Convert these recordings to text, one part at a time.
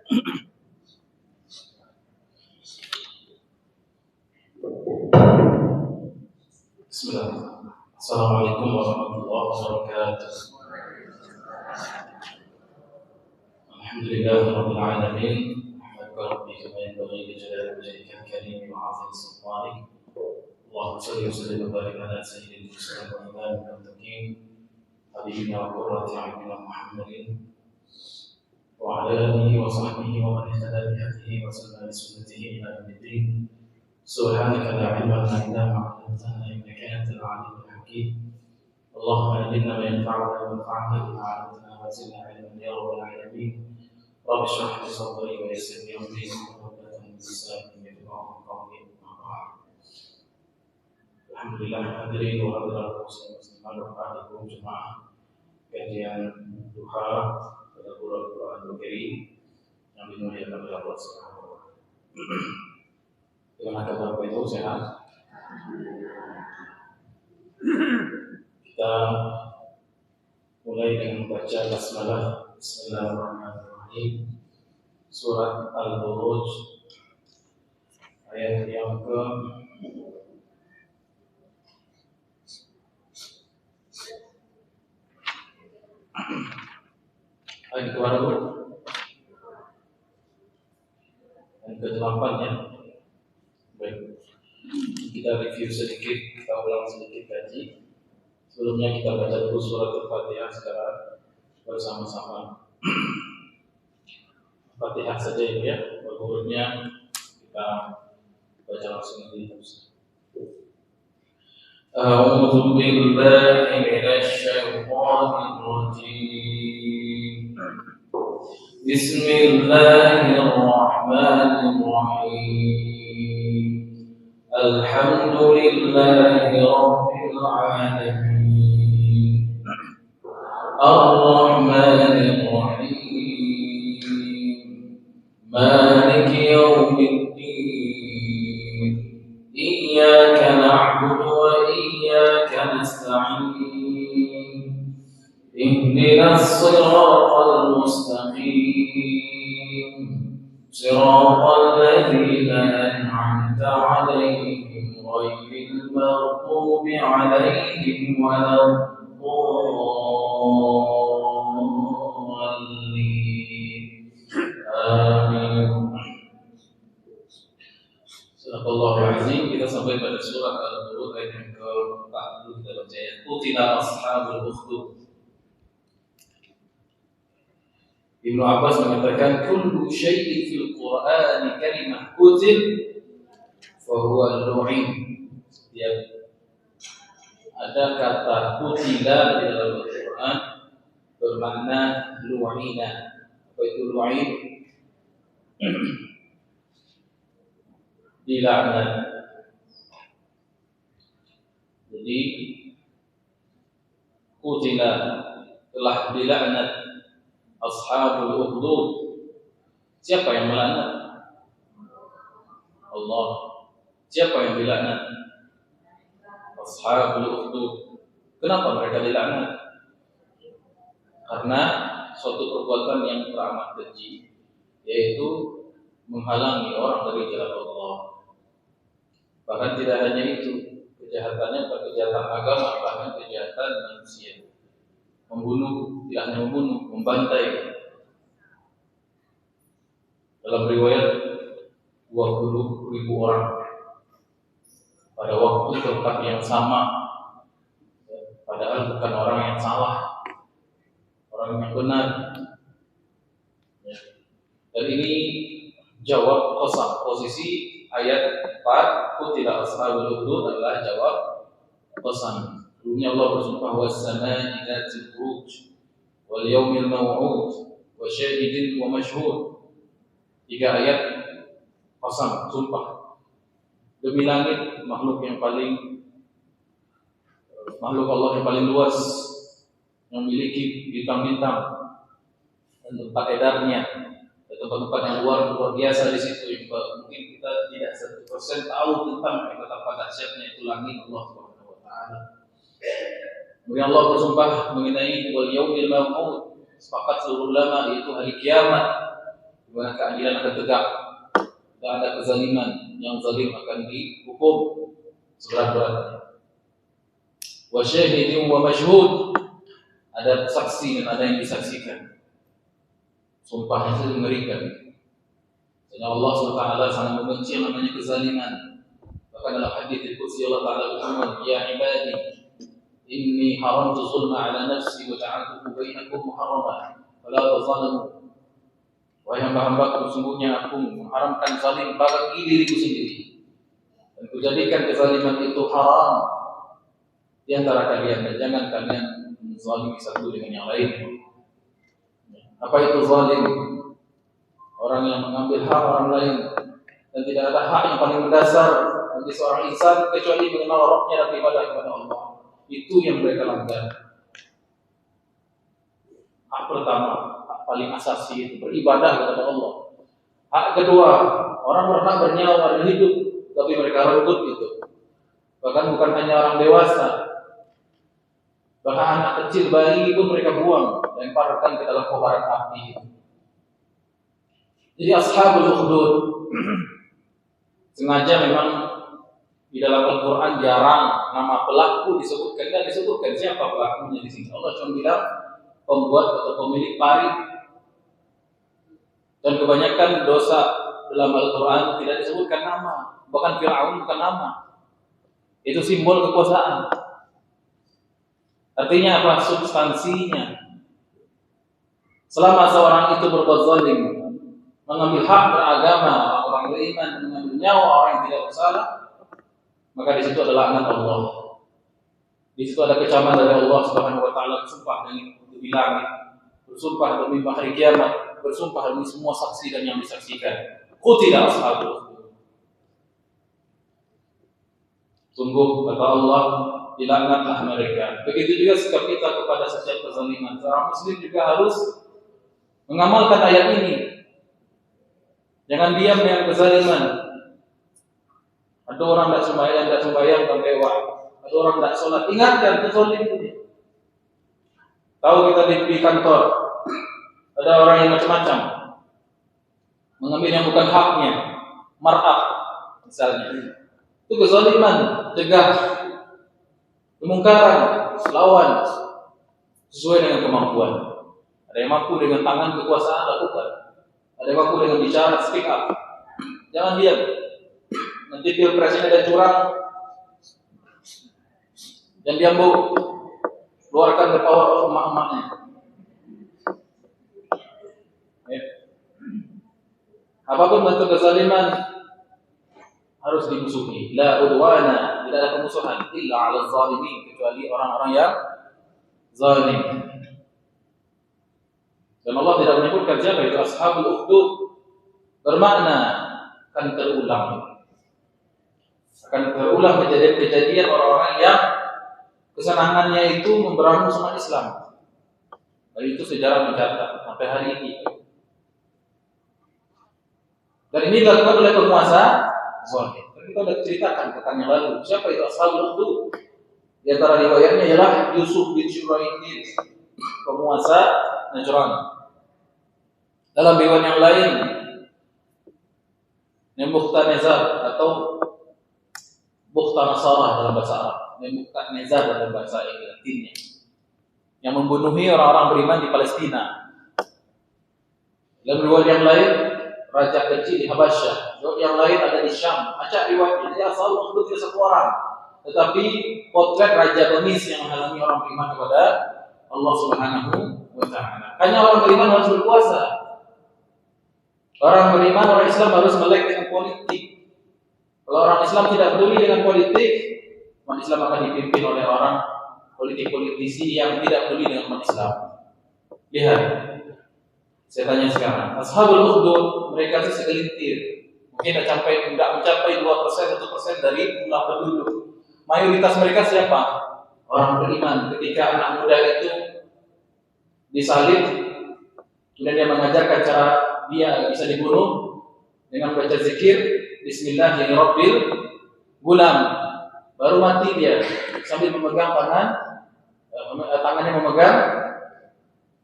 Bismillah. Assalamualaikum warahmatullahi wabarakatuh. Alhamdulillah rabbil alamin. Ahmaduka rabbi kama yanbaghi li jalali wajhika al-karim wa 'azimi sultanik. Allahumma shalli wa sallim wa barik ala sayyidil mursalin wa imamil muttaqin habibina wa qurrati a'yunina Muhammadin wa ala alihi wa sahbihi wa man ihtada bi hadihi wa sanna bi sunnatihi ila yaumiddin. Subhanaka la ilma lana illa ma 'allamtana innaka antal 'alimul hakim. Allahumma allimna ma yanfa'una wanfa'na bima 'allamtana wa zidna 'ilman ya rabbal alamin. Rabbi shrah li sadri wa yassir li amri wahlul 'uqdatam min lisani yafqahu qawli. Alhamdulillah hadirin wa hadirat muslimin wa rahmatullahi jemaah kajian duha pada bulan Al-Qur'anul Karim yang dimuliakan oleh Allah Subhanahu wa taala. Dengan kabar itu sehat. Kita mulai dengan membaca basmalah. Bismillahirrahmanirrahim. Surat Al-Buruj ayat yang ke ayat ke-8 ya. Baik. Kita review sedikit, kita ulang sedikit kaji. Sebelumnya kita baca dulu surat Al-Fatihah secara bersama-sama. Fatihah saja ya, berikutnya kita baca langsung di terus. A'udzu billahi minasy syaithanir rajim. Bismillahirrahmanirrahim. Alhamdulillahi rabbil alamin. Ar-Rahmanir Rahim. Maliki yaumiddin. Iyyaka na'budu wa iyyaka nasta'in. Ihdinas siratal mustaqim. Siratal ladzina an'amta 'alaihim ghairil maghdubi 'alaihim waladdallin. Amin. Subhanallahul azim. Kita sampai pada surat Al-Buruj ayat yang ke-40 dalam ayat Qutila ashabul ukhdud. Ibnu Abbas mengatakan kullu syai'in fil Qur'ani kalimah qutil fa huwa lu'in. Ya, ada kata qutila di dalam Al-Qur'an bermakna lu'ina. Apa itu lu'in? Dilaknat. Jadi qutila telah dilaknat ashabul ukhdud. Siapa yang melaknat? Allah. Siapa yang dilaknat? Ashabul ukhdud. Kenapa mereka dilaknat? Karena suatu perbuatan yang teramat keji, yaitu menghalangi orang dari jalan Allah. Bahkan tidak hanya itu, kejahatannya bukan kejahatan agama, bahkan kejahatan manusia. Membunuh, tidak hanya membunuh, membantai. Dalam riwayat 20.000 orang pada waktu tempat yang sama, padahal bukan orang yang salah, orang yang benar. Dan ini jawab qasam. Posisi ayat 4 qutila ashabul ukhdud adalah jawab qasam. Dunia Allah bersumpah was-samaa'i dzatil buruj wal yaumil maw'ud wa syahidin wa mashhud. 3 ayat qasam, sumpah. Demi langit, makhluk Allah yang paling luas, yang memiliki bintang-bintang dan tempat edarnya, dan tempat-tempat yang luar biasa di situ yang mungkin kita tidak 1% tahu tentang betapa dahsyatnya itu langit Allah Subhanahu wa taala. Kemudian Allah bersumpah mengenai wal yaumil maw'ud, sepakat seluruh ulama, yaitu hari kiamat di mana keadilan akan tegak, tidak ada kezaliman, yang zalim akan dihukum seberat-beratnya. Wa syahidin wa masyhud, ada saksi dan ada yang disaksikan. Sumpahnya itu mengerikan. Karena Allah SWT sangat membenci yang namanya kezaliman. Bahkan dalam hadits qudsi Allah Ta'ala berfirman, ya ibadi, inni haramtu zulma ala nafsi wa ja'altuhu bainakum muharraman, fala tazalamu. Wahai hamba-hambaku, sesungguhnya aku mengharamkan zalim bagi diriku sendiri, dan kujadikan kezaliman itu haram di antara kalian, dan jangan kalian zalimi satu dengan yang lain. Apa itu zalim? Orang yang mengambil hak orang lain, dan tidak ada hak yang paling mendasar bagi seorang insan kecuali mengenal Rabbnya dan beribadah kepada Allah. Itu yang mereka langgar. Hak pertama, hak paling asasi itu beribadah kepada Allah. Hak kedua, orang berhak bernyawa dan hidup, tapi mereka rebut itu. Bahkan bukan hanya orang dewasa, bahkan anak kecil, bayi pun mereka buang, lemparkan ke dalam kobaran api. Jadi ashabul ukhdud sengaja memang di dalam Al-Quran jarang nama pelaku disebutkan, dan disebutkan siapa pelakunya di sini. Allah cuma bilang pembuat atau pemilik parit. Dan kebanyakan dosa dalam Al-Quran tidak disebutkan nama, bahkan Fir'aun bukan nama. Itu simbol kekuasaan. Artinya apa? Substansinya. Selama seorang itu berbuat zalim, mengambil hak beragama orang beriman, mengambil nyawa orang yang tidak bersalah, maka di situ ada laknat Allah. Di situ ada kecaman dari Allah Subhanahu wa taala, bersumpah demi langit, bersumpah demi hari kiamat, bersumpah demi semua saksi dan yang disaksikan. Qutila ashabul. Sungguh kata Allah, dilaknatlah mereka. Begitu juga sikap kita kepada setiap kezaliman. Seorang muslim juga harus mengamalkan ayat ini. Jangan diam dengan kezaliman. Ada orang tidak sembahyang dan lewat. Ada orang tidak sholat. Ingatkan kezalim itu. Tahu kita di kantor, ada orang yang macam-macam, mengambil yang bukan haknya, mar'ah misalnya. Itu kezaliman, cegah, kemungkaran, lawan sesuai dengan kemampuan. Ada yang mampu dengan tangan kekuasaan, lakukan. Ada yang mampu dengan bicara, speak up. Jangan diam. Nanti pilpresnya ada curang, dan dia mau keluarkan the power of emak-emaknya. Ya. Apapun bentuk kezaliman harus dimusuhi. La udwana, tidak ada pemusuhan illa 'ala zalimin, kecuali orang-orang yang zalim. Dan Allah tidak menyebutkan siapa itu ashabul ukhdud, bermakna akan terulang kejadian orang-orang yang kesenangannya itu memberangus umat Islam. Dan itu sejarah mencatat sampai hari ini. Dan ini dilakukan oleh penguasa zalim. Kita sudah ceritakan pekan yang lalu. Siapa itu ashabul ukhdud? Di antara riwayatnya ialah Yusuf bin Shuraihin, penguasa Najran. Dalam riwayat yang lain, Nebuchadnezzar atau Bukhtanasarah dalam bahasa Arab, Nebuchadnezzar dalam bahasa Latinnya, yang membunuhi orang-orang beriman di Palestina. Dalam riwayat yang lain, raja kecil di Habasyah. Riwayat yang lain ada di Syam. Acak riwayatnya, jadi asal itu tidak satu orang, tetapi potret raja Benis yang menghalangi orang beriman kepada Allah Subhanahu wa taala. Hanya orang beriman harus berkuasa. Orang beriman, orang Islam harus melek dengan politik. Kalau orang Islam tidak peduli dengan politik, umat Islam akan dipimpin oleh orang politisi yang tidak peduli dengan umat Islam. Lihat, saya tanya sekarang, ashabul ukhdud, mereka itu segelintir, mungkin tidak mencapai 2%, 1% dari jumlah penduduk. Mayoritas mereka siapa? Orang beriman. Ketika anak muda itu disalib, kemudian dia mengajarkan cara dia bisa dibunuh dengan baca zikir Bismillahirrahmanirrahim, gulam, baru mati dia sambil memegang tangannya memegang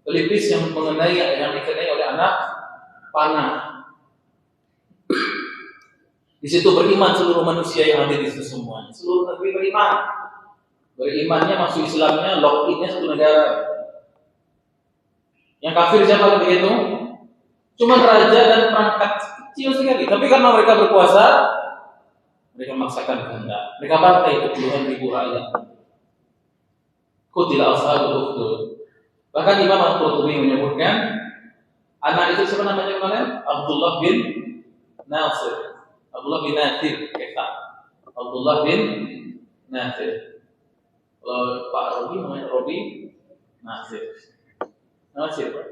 pelipis yang dikenai oleh anak panah. Di situ beriman seluruh manusia yang hadir di situ semuanya. Seluruh negeri beriman. Berimannya, masuk Islamnya, lock-innya satu negara. Yang kafir siapa ketika itu? Cuma raja dan perangkat kecil sekali. Tapi karena mereka berkuasa, mereka memaksakan kehendak. Mereka bantai puluhan ribu rakyat. Qutila ashabul ukhdud. Bahkan Imam Al-Qurtubi menyebutkan anak itu siapa namanya kemarin? Abdullah bin Nasir. Abdullah bin Nasir kita. Abdullah bin Nasir. Kalau Pak Robi namanya Robi Nasir. Nasir Pak.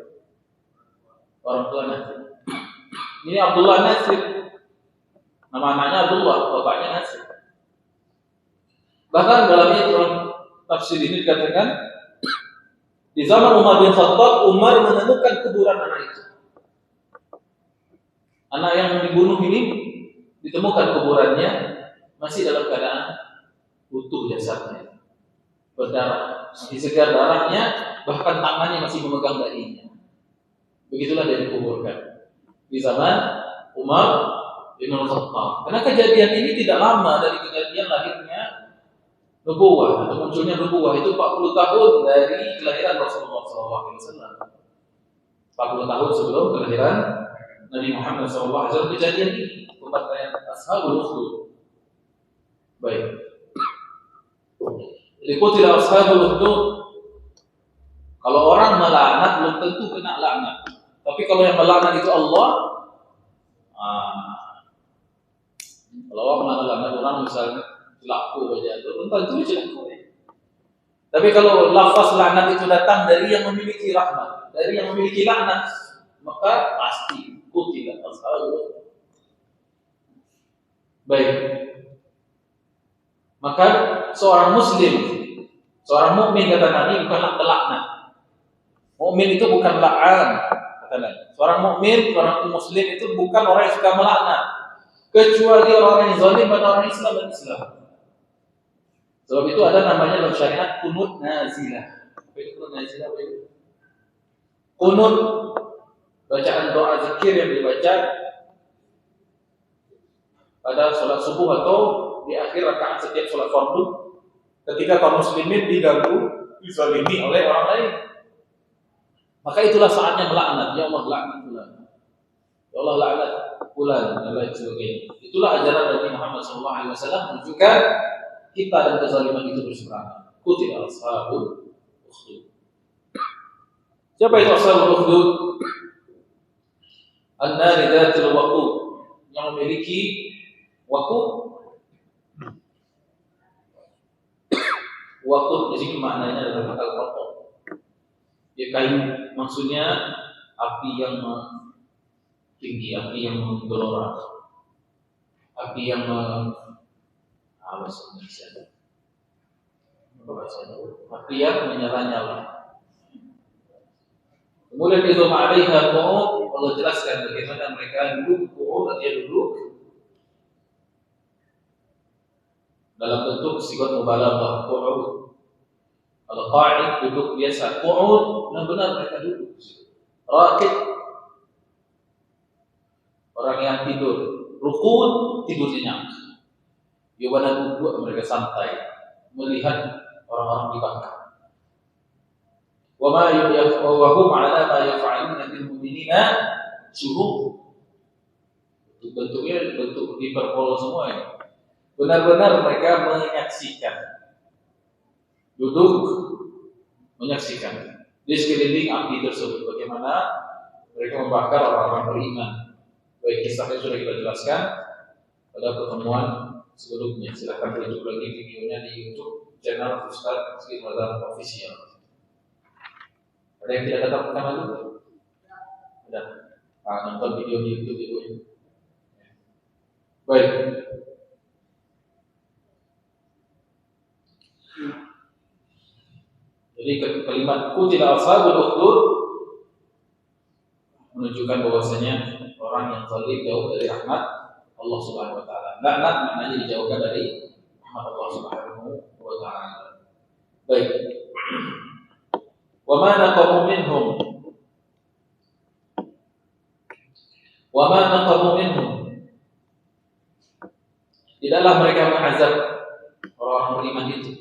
Orang tua Nasir. Ini Abdullah Nasir. Nama anaknya Abdullah, bapaknya Nasir. Bahkan dalamnya tafsir ini dikatakan di zaman Umar bin Khattab, Umar menemukan kuburan anak itu. Anak yang dibunuh ini ditemukan kuburannya masih dalam keadaan utuh jasadnya, berdarah, masih segar darahnya, bahkan tangannya masih memegang dahinya. Begitulah dia dikuburkan di zaman Umar bin Khattab. Karena kejadian ini tidak lama dari kejadian lahirnya nubuwah atau munculnya nubuwah, itu 40 tahun dari kelahiran Rasulullah SAW. 40 tahun sebelum kelahiran Nabi Muhammad SAW kejadian ini. Pembantaian ashabul ukhdud. Baik. Qutila ashabul ukhdud. Kalau orang melaknat belum tentu kena laknat. Tapi kalau yang melaknat itu Allah, kalau Allah melaknat orang misalnya celaka saja, belum tentu celaka. Tapi kalau lafaz laknat itu datang dari yang memiliki rahmat, dari yang memiliki laknat, maka pasti qutila ashabul ukhdud. Baik. Maka seorang muslim, seorang mukmin kata Nabi bukanlah pelaknat. Mukmin itu bukan la'an, kata Nabi. Seorang mukmin, seorang muslim itu bukan orang yang suka melaknat, kecuali orang yang zalim pada orang Islam dan Islam. Sebab itu ada namanya dalam syariat qunut nazilah. Apa itu qunut nazilah? Qunut, bacaan doa zikir yang dibaca pada sholat subuh atau di akhir rakaat setiap sholat fardu, ketika kaum muslimin diganggu, dizalimi oleh orang lain, maka itulah saatnya melaknat. Ya Allah laknat fulan, ya Allah laknat fulan dan lain sebagainya. Itulah ajaran Nabi Muhammad SAW menunjukkan kita dan kezaliman itu berseberangan. Qutila ashabul ukhdud. Siapa itu ashabul ukhdud? An-nari dzatul waqud, yang memiliki waqud. Waqud di sini maknanya adalah bakal kotor. Ya kayu, maksudnya api yang tinggi, api yang menggelora, api yang api yang menyala-nyala. Kemudian itu ma'alaiha qu'ud, Allah jelaskan bagaimana mereka duduk. Qu'ud artinya duduk dalam bentuk sigat mubalaghah. Qu'ud, kalau qa'id duduk biasa, qu'ud benar-benar mereka duduk. Raqid, orang yang tidur. Ruqud, tidur nyenyak. Yawana duduk mereka santai melihat orang-orang dibakar. Wa ma yaf'alu ala ma yaf'aluna bil mu'minina syuhud. Bentuknya bentuk hiperbola semua ini. Benar-benar mereka menyaksikan, duduk menyaksikan di sekeliling api tersebut bagaimana mereka membakar orang-orang beriman. Baik, kisahnya sudah kita jelaskan pada pertemuan sebelumnya. Silahkan tunjuk lagi videonya di YouTube channel Ustaz Rizky Ramadan Official. Ada yang tidak datang pertama dulu? Ada. Nonton video di YouTube itu. Baik. Jadi kalimat qutila ashabul ukhdud menunjukkan bahwasanya orang yang zalim jauh dari rahmat Allah Subhanahu wa taala. Laknat maknanya dijauhkan dari rahmat Allah Subhanahu wa taala. Baik. Wa ma naqamu minhum, Wa ma naqamu minhum, tidaklah mereka mengazab orang-orang beriman itu.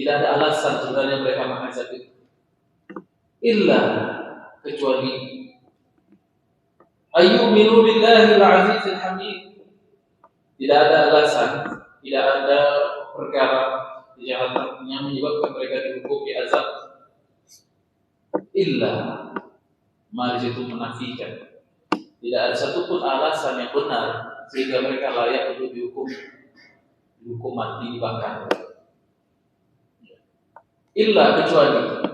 Tidak ada alasan sebenarnya mereka mengazab itu, illa kecuali ayyuminu billahi al-azizil hamid. Tidak ada alasan, tidak ada perkara kejahatan yang menyebabkan mereka dihukum diazab illa mari itu menafikan. Tidak ada satupun alasan yang benar sehingga mereka layak untuk dihukum mati, dibakar. Illa kecuali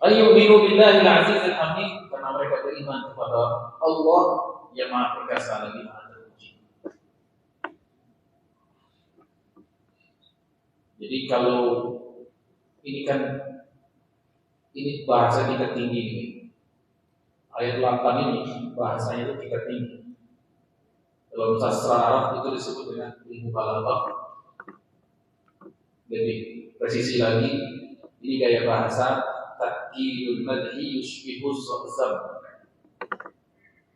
ayyuminu billahi al-azizil hamid, karena mereka beriman kepada Allah yang Maha Perkasa lagi Maha Terpuji. Jadi kalau ini kan ini bahasa tingkat tinggi ini. Ayat 8 ini bahasanya itu tingkat tinggi. Dalam sastra Arab itu disebut dengan ilmu balaghah. Lebih presisi lagi, ini gaya bahasa takkilul madhi yushbihu zam.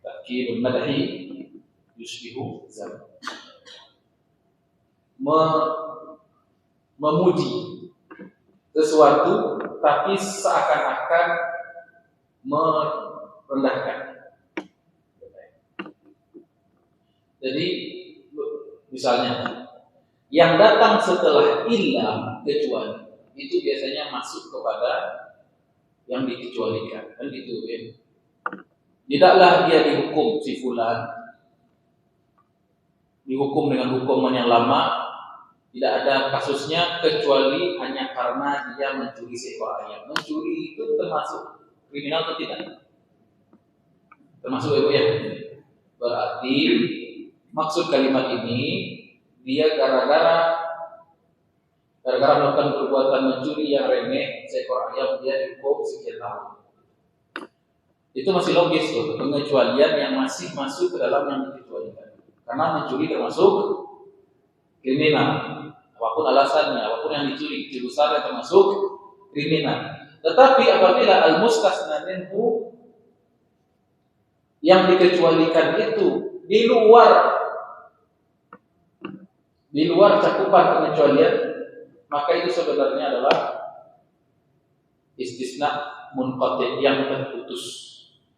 Takkilul madhi yushbihu zam. Memuji sesuatu tapi seakan-akan merendahkan. Jadi misalnya yang datang setelah illa kecuali itu biasanya masuk kepada yang dikecualikan, kan gitu ya. Tidaklah dia dihukum si fulan, dihukum dengan hukuman yang lama, tidak ada kasusnya kecuali hanya karena dia mencuri seekor ayam. Mencuri itu termasuk kriminal atau tidak? Termasuk itu ya. Berarti maksud kalimat ini dia gara-gara melakukan perbuatan mencuri yang remeh seekor ayam, dia dihukum sekian tahun. Itu masih logis loh, pengecualian yang masih masuk ke dalam yang dikecualikan. Karena mencuri termasuk kriminal, apapun alasannya, apapun yang dicuri, curi besar yang termasuk kriminal. Tetapi apabila al-mustasna minhu, yang dikecualikan itu di luar cakupan pengecualian, maka itu sebenarnya adalah istisna munqati, yang terputus.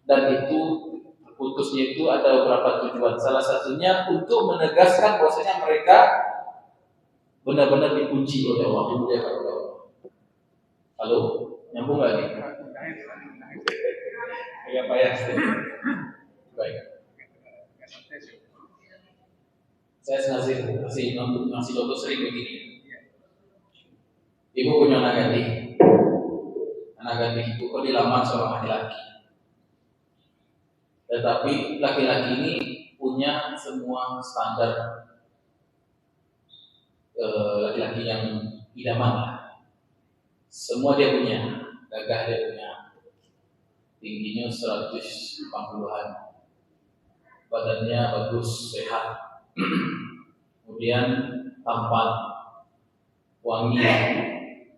Dan itu terputusnya itu ada beberapa tujuan. Salah satunya untuk menegaskan bahwasanya mereka benar-benar dipuji oleh Allah, dimuliakan oleh Allah. Halo, nyambung nggak nih? Agak payah. Baik. Saya ngasih contoh sering begini. Ibu punya anak gadis. Anak gadis itu kok dilamar seorang laki-laki. Tetapi laki-laki ini punya semua standar laki-laki yang idaman. Semua dia punya, gagah dia punya, tingginya 180-an, badannya bagus, sehat, kemudian tampan, wangi,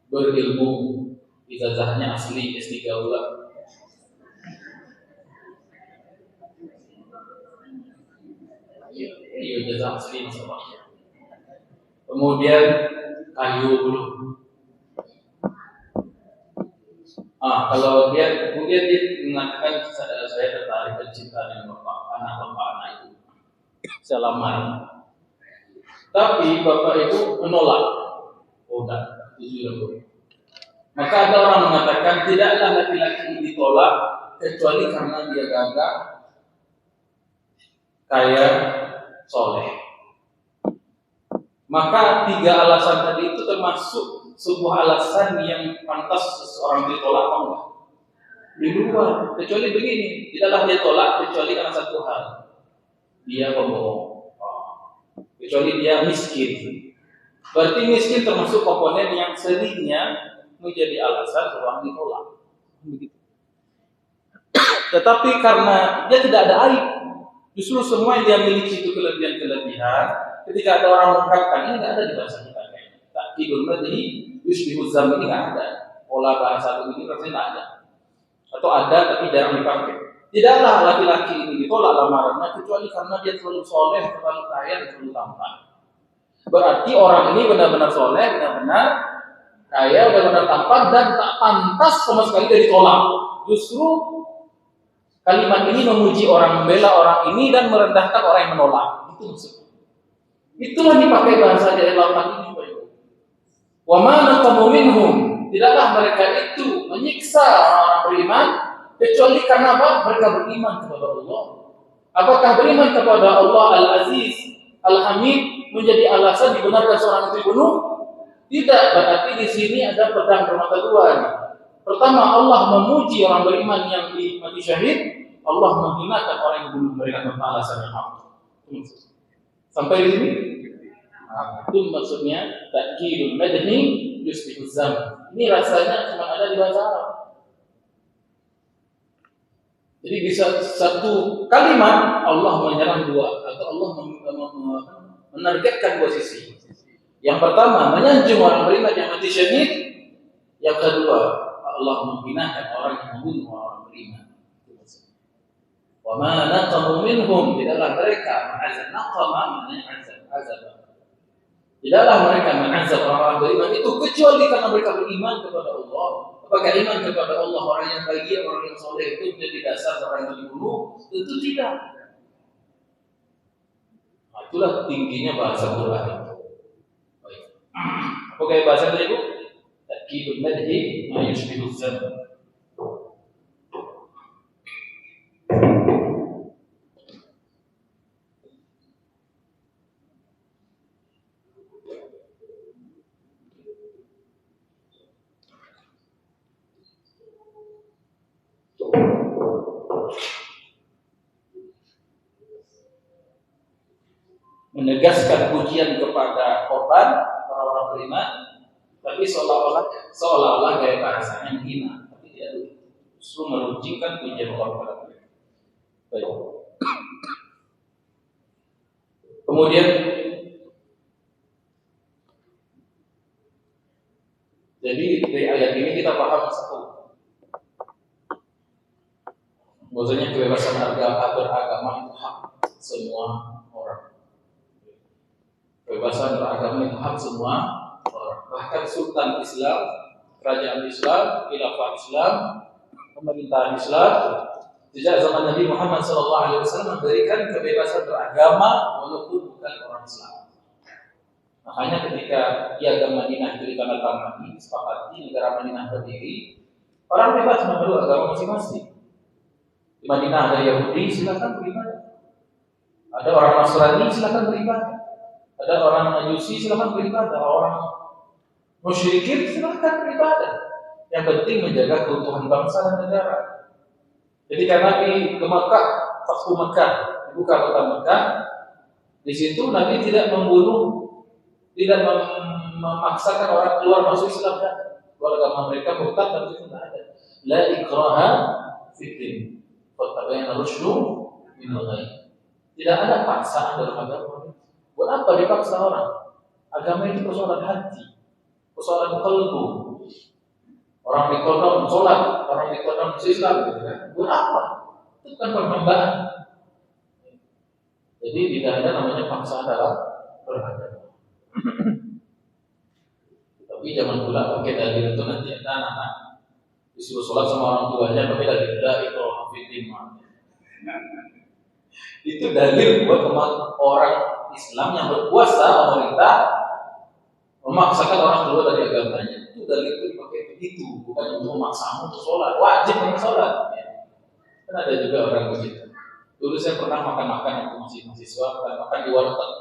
berilmu, ijazahnya asli S3 ulang. Iya, ijazah asli masalah. Kemudian kayu dulu. Kalau kemudian dia mengatakan saya tertarik dan cinta dengan bapak anak itu, saya lamar. Tapi bapak itu menolak. Enggak, jujur. Maka ada orang mengatakan tidaklah laki-laki ditolak kecuali karena dia gagah, kaya, soleh. Maka 3 alasan tadi itu termasuk sebuah alasan yang pantas seseorang ditolak atau enggak? Di luar, kecuali begini, tidaklah dia tolak kecuali karena satu hal, dia pembohong, kecuali dia miskin. Berarti miskin termasuk komponen yang seringnya menjadi alasan seorang ditolak. Begitu. Tetapi karena dia tidak ada aib, justru semua yang dia miliki itu kelebihan-kelebihan. Ketika ada orang mengungkapkan, ini nggak ada di bahasa kita kayaknya. Tak tidur tadi, yushbihu zam ini nggak ada. Pola bahasa ini rasanya nggak ada. atau ada tapi jarang dipakai. Tidaklah laki-laki ini ditolak lamarannya kecuali karena dia terlalu soleh, terlalu kaya, dan terlalu tampan. Berarti orang ini benar-benar soleh, benar-benar kaya, benar-benar tampan, dan tak pantas sama sekali dia ditolak. Justru kalimat ini memuji orang, membela orang ini, dan merendahkan orang yang menolak. Itu maksudnya. Itulah dipakai bahasa di ayat 8 ini. Wa ma naqamu minhum, tidaklah mereka itu menyiksa orang beriman kecuali karena apa? Mereka beriman kepada Allah. Apakah beriman kepada Allah Al-Aziz, Al-Hamid menjadi alasan dibenarkan seorang itu dibunuh? Tidak. Berarti di sini ada pedang bermata dua. Pertama, Allah memuji orang beriman yang mati syahid. Allah menghinakan orang yang bunuh mereka tanpa alasan yang hak. Sampai di sini. Itu maksudnya ta'kidul madhi yusbihuz zam. Ini rasanya cuma ada di bahasa Arab. Jadi bisa satu kalimat Allah menyerang dua, atau Allah menargetkan dua sisi. Yang pertama menyanjung orang beriman yang mati syahid. Yang kedua Allah menghinakan orang yang membunuh orang beriman. Wa ma naqamu minhum, tidaklah mereka mengazab. Naqama maknanya azab. Tidaklah mereka mengazab orang-orang beriman itu kecuali karena mereka beriman kepada Allah. Apakah iman kepada Allah orang yang baik, orang yang soleh itu menjadi dasar orang yang dibunuh? Tentu tidak. Nah, itulah tingginya bahasa Quran. Baik. Apakah bahasa tadi itu? Ta'kidul madhi ma yushbihuz zam. Menegaskan pujian kepada korban orang-orang beriman, tapi seolah-olah gaya bahasanya menghina, tapi tidak, justru meruncingkan pujian orang beriman. Baik. Kemudian jadi dari ayat ini kita paham satu, bahwasanya kebebasan beragama itu hak semua orang. Kebebasan beragama itu hak semua orang. Bahkan Sultan Islam, Kerajaan Islam, Khilafah Islam, pemerintahan Islam sejak zaman Nabi Muhammad SAW memberikan kebebasan beragama walaupun bukan orang Islam. Makanya ketika Piagam Madinah itu ditandatangani, disepakati negara Madinah berdiri, orang bebas memeluk agama masing-masing. Di Madinah ada Yahudi, silakan beribadah. Ada orang Nasrani, silakan beribadah. Ada orang Majusi, silakan beribadah. Orang musyrikin, silakan beribadah. Yang penting menjaga keutuhan bangsa dan negara. Jadi karena Nabi ke Mekah, Fathu Mekah, dibuka kota Mekah, di situ Nabi tidak membunuh, tidak memaksakan orang keluar masuk Islam, keluar agama mereka murtad, dan itu tidak ada. La ikraha fiddin, fatabayyana rusydu minal ghayy. Tidak ada paksaan dalam agama. Buat apa dipaksa orang? Agama itu persoalan hati, persoalan qalbu. Orang dikodam sholat, orang dikodam Islam, gitu kan? Buat apa? Itu kan perhambaan. Jadi tidak ada namanya paksaan dalam beragama. Tapi zaman pula pakai dalil itu nanti ada anak disuruh sholat sama orang tuanya pakai dalil itu hafidin. Itu dalil buat orang Islam yang berkuasa pemerintah memaksakan orang keluar dari agamanya. Itu dalil itu dipakai begitu, bukan untuk memaksamu untuk sholat. Wajib untuk sholat. Kan ada juga orang begitu. Dulu saya pernah makan-makan waktu masih mahasiswa, makan di warteg.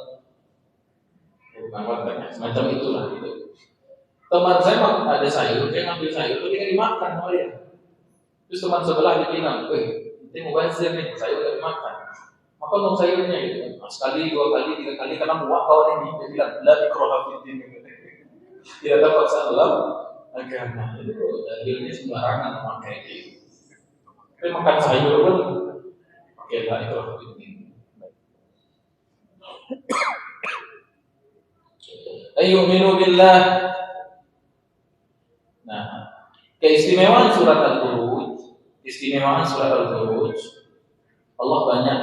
Bukan wartegnya, semacam itulah itu. Teman saya ada sayur, dia ngambil sayur, itu dia dimakan sama dia. Terus teman sebelah dia bilang, nanti mau bazir nih, sayur gak dimakan. Makan dong sayurnya gitu. Nah, sekali, 2 kali, 3 kali, karena muak kawan ini. Dia bilang, la ikraha fiddin. Tidak ada paksaan dalam agama. Itu dalilnya sembarangan memakai gitu. Tapi makan sayur pun pakai la ikraha fiddin. Ayyuminu billah. Nah, keistimewaan surat Al-Buruj istimewaan surat Al-Buruj, Allah banyak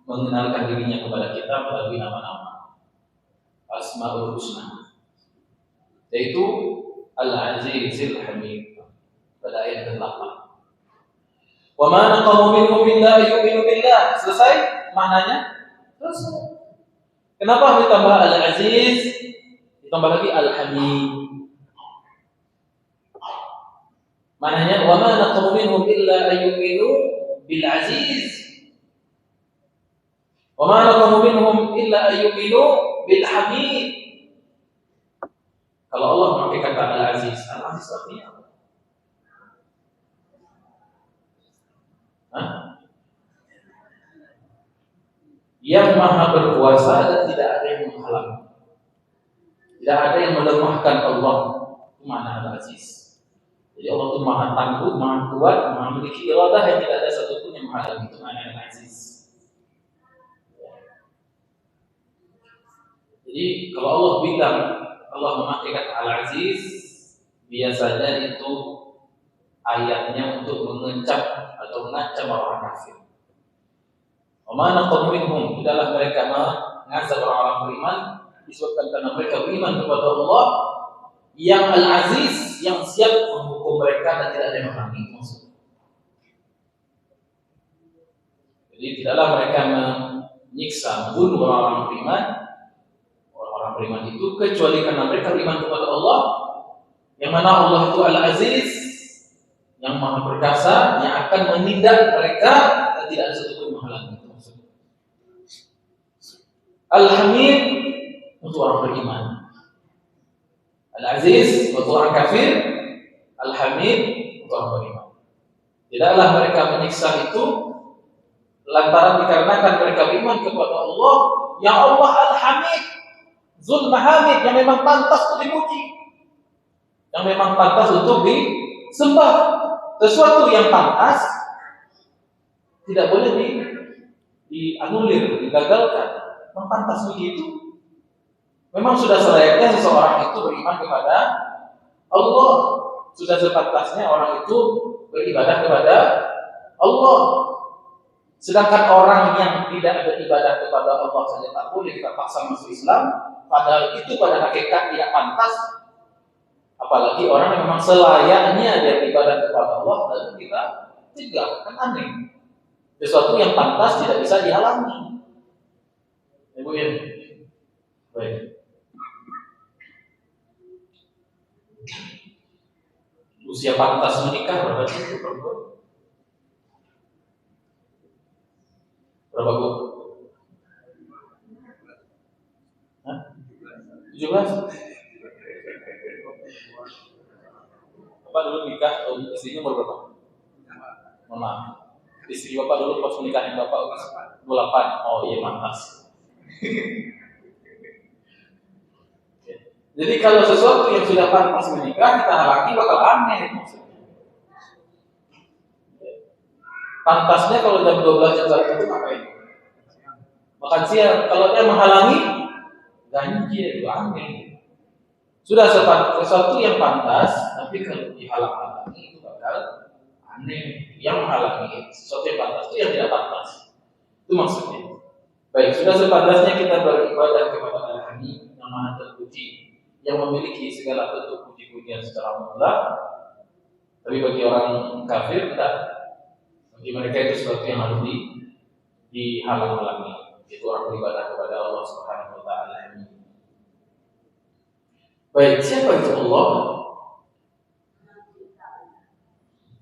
mengenalkan dirinya kepada kita melalui nama-nama Asmaul Husna, yaitu Al-Azizil Hamid pada ayat ke-8. Wa ma naqamu minhum illa yu'minu billah. Selesai maknanya? Selesai. Kenapa ditambah Al-Aziz? Ditambah lagi Al-Hamid. Maknanya wa ma naqamu minhum illa yu'minu bil Aziz. Wa ma naqamu minhum illa yu'minu bil Hamid. Kalau Allah memakai kata Al-Aziz, Al-Aziz artinya apa? Yang maha berkuasa dan tidak ada yang menghalangi, tidak ada yang melemahkan Allah. Itu makna Al-Aziz. Jadi Allah itu maha tangguh, maha kuat, maha memiliki iradah yang tidak ada satupun yang menghalangi. Itu makna Al-Aziz. Jadi kalau Allah bilang Allah memakai kata Al-Aziz, biasanya itu ayatnya untuk mengencam atau mengancam orang kafir. Wa ma naqamu minhum, tidaklah mereka mengazab orang-orang beriman disebabkan karena mereka beriman kepada Allah yang Al-Aziz, yang siap menghukum mereka dan tidak ada yang menghalangi. Jadi tidaklah mereka menyiksa, membunuh orang-orang beriman, orang-orang beriman itu kecuali karena mereka beriman kepada Allah, yang mana Allah itu Al-Aziz, yang maha perkasa, yang akan menindak mereka dan tidak ada satupun menghalangi. Al-Hamid untuk orang beriman, Al-Aziz untuk orang kafir, Al-Hamid untuk orang beriman. Tidaklah mereka menyiksa itu lantaran dikarenakan mereka beriman kepada Allah, yang Allah Al-Hamid, Zul Mahamid, yang memang pantas untuk dipuji, yang memang pantas untuk disembah. Sesuatu yang pantas tidak boleh dianulir, digagalkan. Memang pantas begitu. Memang sudah selayaknya seseorang itu beriman kepada Allah. Sudah sepantasnya orang itu beribadah kepada Allah. Sedangkan orang yang tidak beribadah kepada Allah saja tak boleh kita paksa masuk Islam, padahal itu pada hakikat tidak pantas. Apalagi orang yang memang selayaknya dia beribadah kepada Allah, lalu kita cegah, kan aneh. Sesuatu yang pantas tidak bisa dihalangi. Ibu ya, baik. Usia pantas menikah berapa sih itu perempuan? Berapa Bu? 17? Bapak dulu nikah, istrinya umur berapa? Mohon maaf. Istri Bapak dulu pas menikahin Bapak 28. Oh iya, pantas. Jadi kalau sesuatu yang sudah pantas menikah kita halangi bakal aneh. Pantasnya kalau jam 12 jam 1 itu ngapain? Makan siang. Kalau dia menghalangi, ganjil, itu aneh. Sudah sesuatu yang pantas, tapi kalau dihalang-halangi itu bakal aneh. Yang menghalangi sesuatu yang pantas itu yang tidak pantas. Itu maksudnya. Baik, sudah sepantasnya kita beribadah kepada Al-Hamid yang Maha Terpuji, yang memiliki segala bentuk puji-pujian secara mutlak. Tapi bagi orang kafir tidak. Bagi mereka itu sesuatu yang harus dihalang-halangi. Itu orang beribadah kepada Allah Subhanahu wa taala. Baik, siapa itu Allah?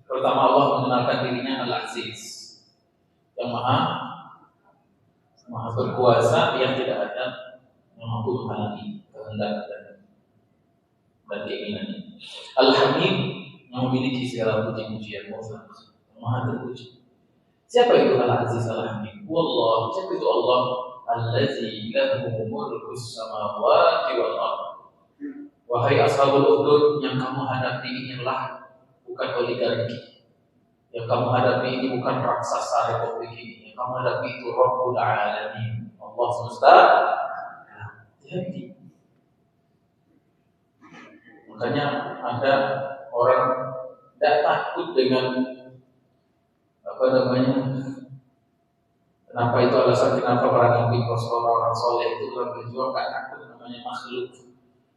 Pertama Allah mengenalkan dirinya Al-Aziz, yang maha berkuasa, yang tidak ada yang mampu menghalangi kehendak dan keinginannya. Al-Hamid, yang memiliki segala puji-pujian, maha terpuji. Siapa itu Al-Aziz Al-Hamid? Wallah, siapa itu Allah? Allazi lahu mulkus samawati wal ardh. Wahai ashabul ukhdud, yang kamu hadapi inilah bukan oligarki. Yang kamu hadapi ini bukan raksasa republik ini. Yang kamu hadapi itu Rabbul Alamin, Allah semesta. Jadi makanya ada orang tidak takut dengan apa namanya. Kenapa itu alasan kenapa para nabi, orang soleh itu dalam berjuang nggak takut namanya makhluk,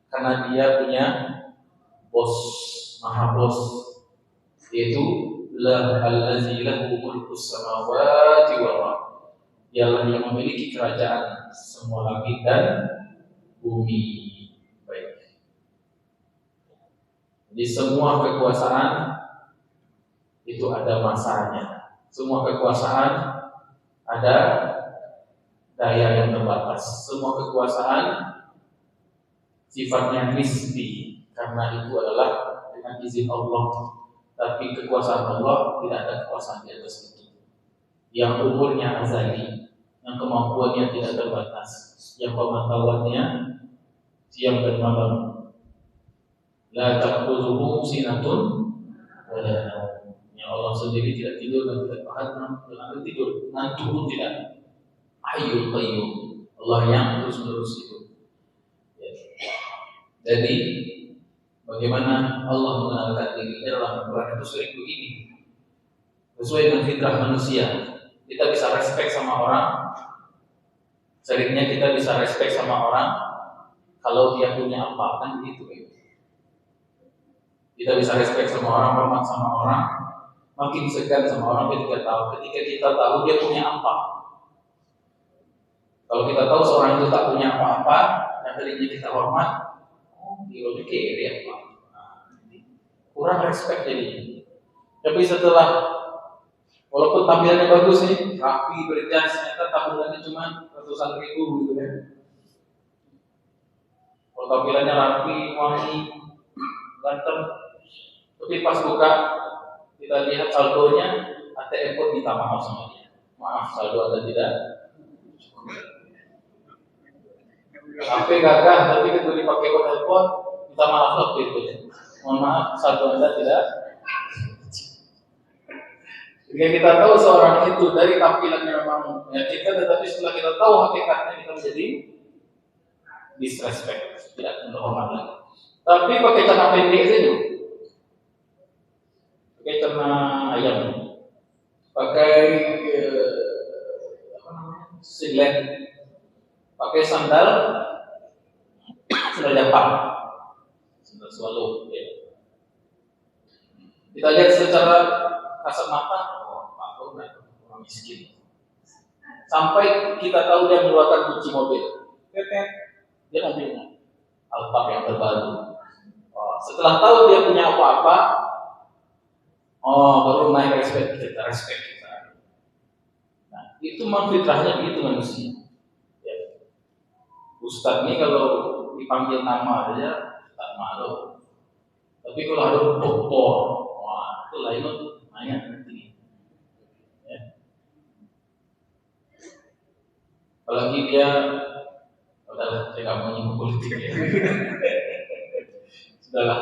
karena dia punya bos, maha bos, yaitu la allazi lahu mulkus samawati wal ardh. Dialah yang memiliki kerajaan semua langit dan bumi. Baik. Di semua kekuasaan itu ada masanya. Semua kekuasaan ada daya yang terbatas. Semua kekuasaan sifatnya nisbi, karena itu adalah dengan izin Allah. Tapi kekuasaan Allah tidak ada kekuasaan di atas itu. Yang umurnya azali, yang kemampuannya tidak terbatas, yang pengetahuannya siang dan malam. La ta'khudhuhu sinatun wa la naum. Yang Allah sendiri tidak tidur dan tidak pernah tidur, ngantuk pun tidak. Hayyul Qayyum, Allah yang terus-menerus hidup. Ya. Jadi bagaimana Allah mengenalkan dirinya dalam Al-Quran itu sering begini, sesuai dengan fitrah manusia. Kita bisa respect sama orang, seringnya kita bisa respect sama orang kalau dia punya apa, kan begitu. Kita bisa respect sama orang, hormat sama orang, makin segan sama orang ketika kita tahu dia punya apa. Kalau kita tahu seorang itu tak punya apa-apa, dan tadinya kita hormat, dia lebih kiri apa, kurang respect jadinya. Tapi setelah walaupun tampilannya bagus nih, rapi, berjas, ternyata tabungannya cuma ratusan ribu gitu ya. Kalau tampilannya rapi, wangi, ganteng, tapi pas buka kita lihat saldonya, ATM pun minta maaf sama dia. Maaf, saldo Anda tidak. HP gagah, tapi ketika dipakai buat telepon, minta maaf loh gitu ya. Mohon maaf, saldo Anda tidak. Jika kita tahu seorang itu dari tampilannya memang menyakitkan, tetapi setelah kita tahu hakikatnya kita menjadi disrespect, tidak menghormat lagi. Tapi pakai celana pendek saja, pakai celana ayam, pakai singlet, pakai sandal Jepang, sandal swallow. Ya. Kita lihat secara kasat mata, orang miskin. Sampai kita tahu dia mengeluarkan kunci mobil, dia mobilnya Alphard yang terbaru. Setelah tahu dia punya apa-apa, baru naik respect kita. Nah, itu memang fitrahnya begitu manusia. Ya. Ustaz ini kalau dipanggil nama aja tak malu. Tapi kalau ada doktor, itu lain nanya nanti. Ya. Apalagi dia, udahlah, saya nggak mau nyinggung politik ya. Sudahlah.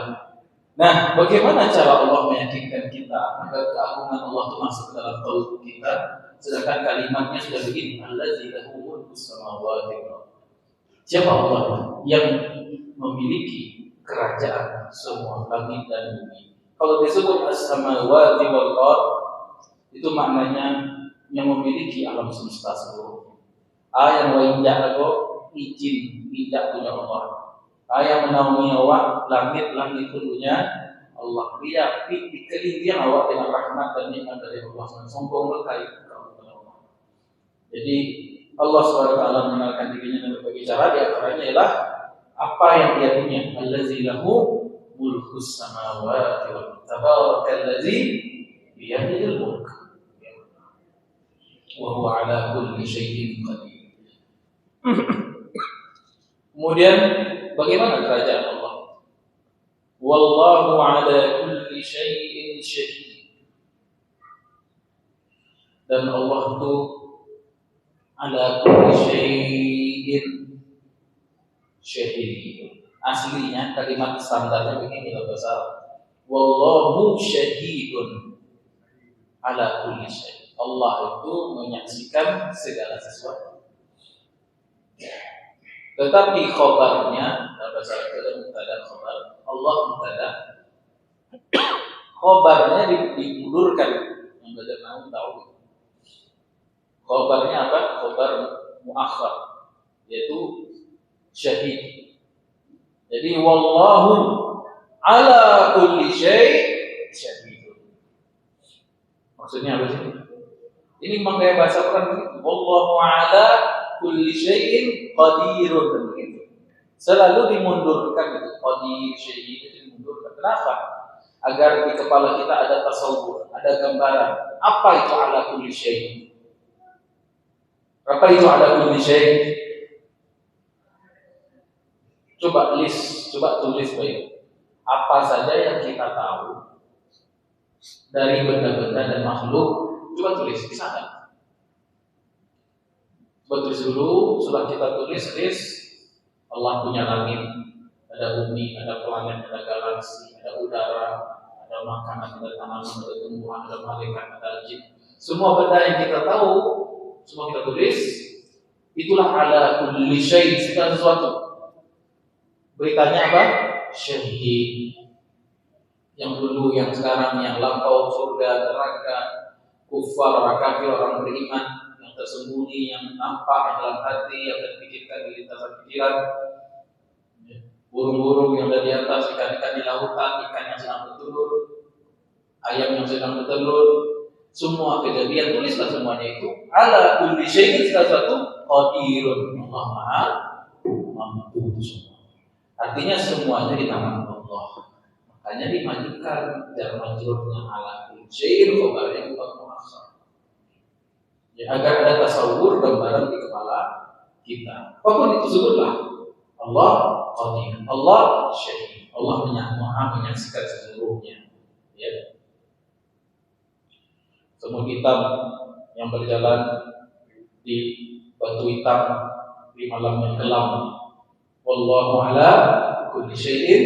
Nah, bagaimana cara Allah meyakinkan kita agar keagungan Allah itu masuk ke dalam qalbu kita, sedangkan kalimatnya sudah begini, allazi lahu mulkus samawati wal ardh. Siapa Allah yang memiliki kerajaan semua langit dan bumi? Kalau disebut as-samawati wal ardh, itu maknanya yang memiliki alam semesta seluruhnya. Yang wajah izin tidak punya Allah. Yang menaungi awak, langit pun punya Allah. Dia dikelilingi awak dengan rahmat dan nikmat dari Allah. Sombong berkait kepada Allah. Jadi Allah SWT mengenalkan dirinya dengan berbagai cara. Di antaranya ialah apa yang dia punya. Allazi lahu mulkus samawati wal ardh. Tabarakallazi biyadihil mulk. Wa huwa ala kulli syai'in qadir. Kemudian bagaimana kerajaan Allah? Wallahu ala kulli syai'in syahid. Dan Allah itu ala kulli syai'in syahid. Aslinya kalimat standarnya begini dalam bahasa Arab. Wallahu syahidun ala kulli syai'. Allah itu menyaksikan segala sesuatu. Tetapi khabarnya dalam bahasa Arab ada mubtada khabar. Allah mubtada, khobarnya dimundurkan. Yang belajar nahu tahu. Khobarnya apa? Khobar muakhar, yaitu syahid. Jadi wallahu ala kulli syai' syahid. Maksudnya apa sih? Ini memang kayak bahasa Quran. Wallahu ala kulli syai'in qadirun. Selalu dimundurkan itu. Qadir, syahid itu dimundurkan. Kenapa? Agar di kepala kita ada tasawwur, ada gambaran. Apa itu ala kulli syai'? Apa itu ala kulli syai'? Coba tulis baik. Apa saja yang kita tahu dari benda-benda dan makhluk, coba tulis di sana. Coba tulis dulu, setelah kita tulis, Allah punya langit, ada bumi, ada planet, ada galaksi, ada udara, ada makanan, ada tanaman, ada tumbuhan, ada malaikat, ada jin. Semua benda yang kita tahu, semua kita tulis. Itulah ala kulli syai', segala sesuatu. Beritanya apa? Syahid. Yang dulu, yang sekarang, yang lampau, surga, neraka, kufar, orang kafir, orang beriman, yang tersembunyi, yang nampak, yang dalam hati, yang terpikirkan di lintasan pikiran, burung-burung yang ada di atas, ikan-ikan di lautan, ikan yang sedang bertelur, ayam yang sedang bertelur, semua kejadian, tulislah semuanya itu. Ala kulli syai'in, segala sesuatu qadirun. Allah Maha mampu semua. Artinya semuanya di tangan Allah. Makanya dimajukan jar majrurnya ala kulli syai'in, khabarnya bukan muakhar. Ya, agar ada tasawur, gambaran di kepala kita. Apapun itu sebutlah Allah qadir, Allah syahid, Allah Maha menyaksikan seluruhnya. Ya. Semut hitam yang berjalan di batu hitam di malam yang kelam. Wallahu ala kulli syai'in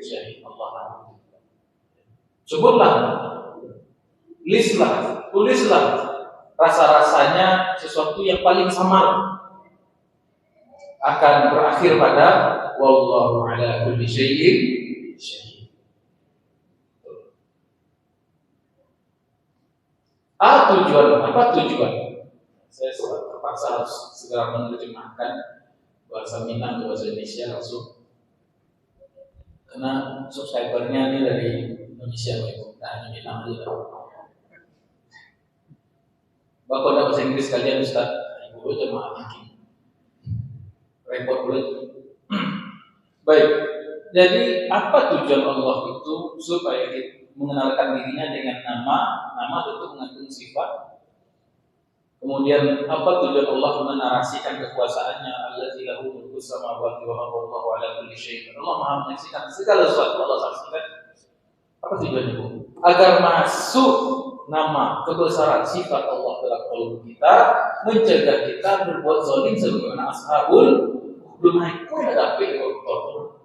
syahid. Allah. Sebutlah, listlah, tulislah rasa-rasanya sesuatu yang paling samar akan berakhir pada wallahu ala kulli syai'in syahid. Tujuan apa tujuan? Saya terpaksa harus segera menerjemahkan bahasa Minang ke bahasa Indonesia langsung, karena subscribernya ini dari Indonesia, nah hanya Minang aja. Bapak ada bahasa Inggris kalian Ustaz? Ibu cuma mungkin repot dulu. Baik, jadi apa tujuan Allah itu? Supaya kita mengenalkan dirinya dengan nama tentu mengandung sifat. Kemudian apa tujuan Allah menarasikan kekuasaannya? Allazi lahu mulku samawati wal ardi wallahu ala kulli syai'in. Allah Maha menyaksikan segala sesuatu, Allah saksikan. Apa tujuannya, Bu? Agar masuk nama kebesaran sifat Allah dalam kalbu kita, mencegah kita berbuat zalim sebagaimana ashabul belum naik pun ada api koruptor.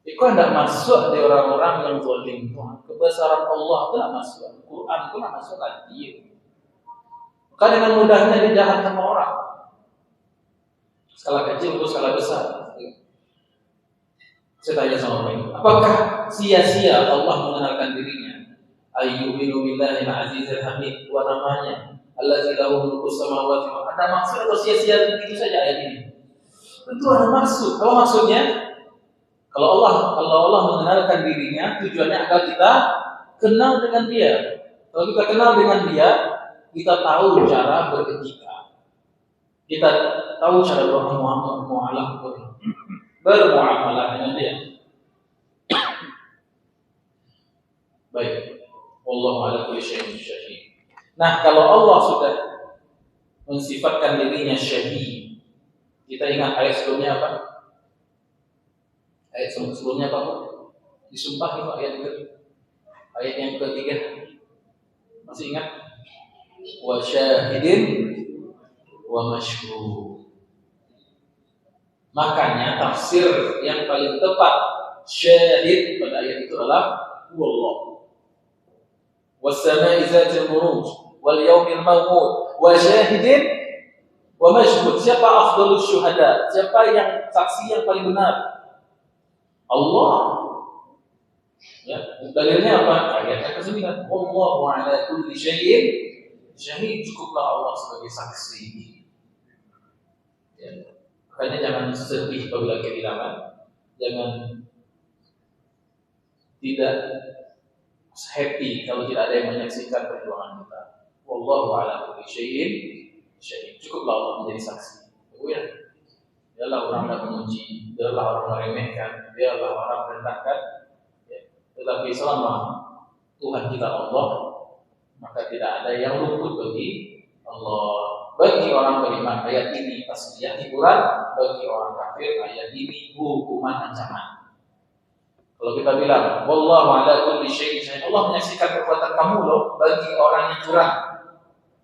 Itu tidak masuk di orang-orang yang zalim. Kebesaran Allah itu tidak masuk. Quran itu tidak masuk lagi. Maka dengan mudahnya dia jahat sama orang. Skala kecil atau skala besar. Saya tanya sama mereka, apakah sia-sia Allah mengenalkan dirinya? Ayyuminu billahi al-azizil hamid, wa namanya allazi lahu mulku samawati wal ardi. Ada maksud atau sia-sia begitu saja ayat ini? Tentu ada maksud. Apa maksudnya? Kalau Allah mengenalkan dirinya, tujuannya agar kita kenal dengan Dia. Kalau kita kenal dengan Dia, kita tahu cara beretika. Kita tahu cara bermuamalah dengan Dia. Baik. Wallahu ala kulli syai'in syahid. Nah, kalau Allah sudah mensifatkan dirinya syahid, kita ingat ayat sebelumnya apa? Ayat sebelumnya apa? Disumpah itu ayat yang ketiga. Masih ingat? Wa syahidin wa masyhud. Makanya tafsir yang paling tepat syahid pada ayat itu adalah wallah. Was-sama'i zatil buruj wal yawmil maw'ud wa syahidin wa masyhud. Siapa afdhalus syuhada? Siapa yang saksi yang paling benar? Allah. Ya. Dalilnya apa? Ayat yang ke-9. Wallahu ala kulli syai'in syahid. Cukuplah Allah sebagai saksi. Ya. Makanya jangan sedih apabila kehilangan. Jangan tidak happy kalau tidak ada yang menyaksikan perjuangan kita. Wallahu ala kulli syai'in syahid. Cukuplah Allah menjadi saksi. Ya. Dialah orang yang memuji, dialah orang meremehkan, dialah orang merendahkan. Ya. Tetapi selama Tuhan kita Allah, maka tidak ada yang luput bagi Allah. Bagi orang beriman ayat ini tasbih hiburan, bagi orang kafir ayat ini hukuman ancaman. Kalau kita bilang wallahu ala kulli syai'in syahid, Allah menyaksikan perbuatan kamu loh, bagi orang yang curang.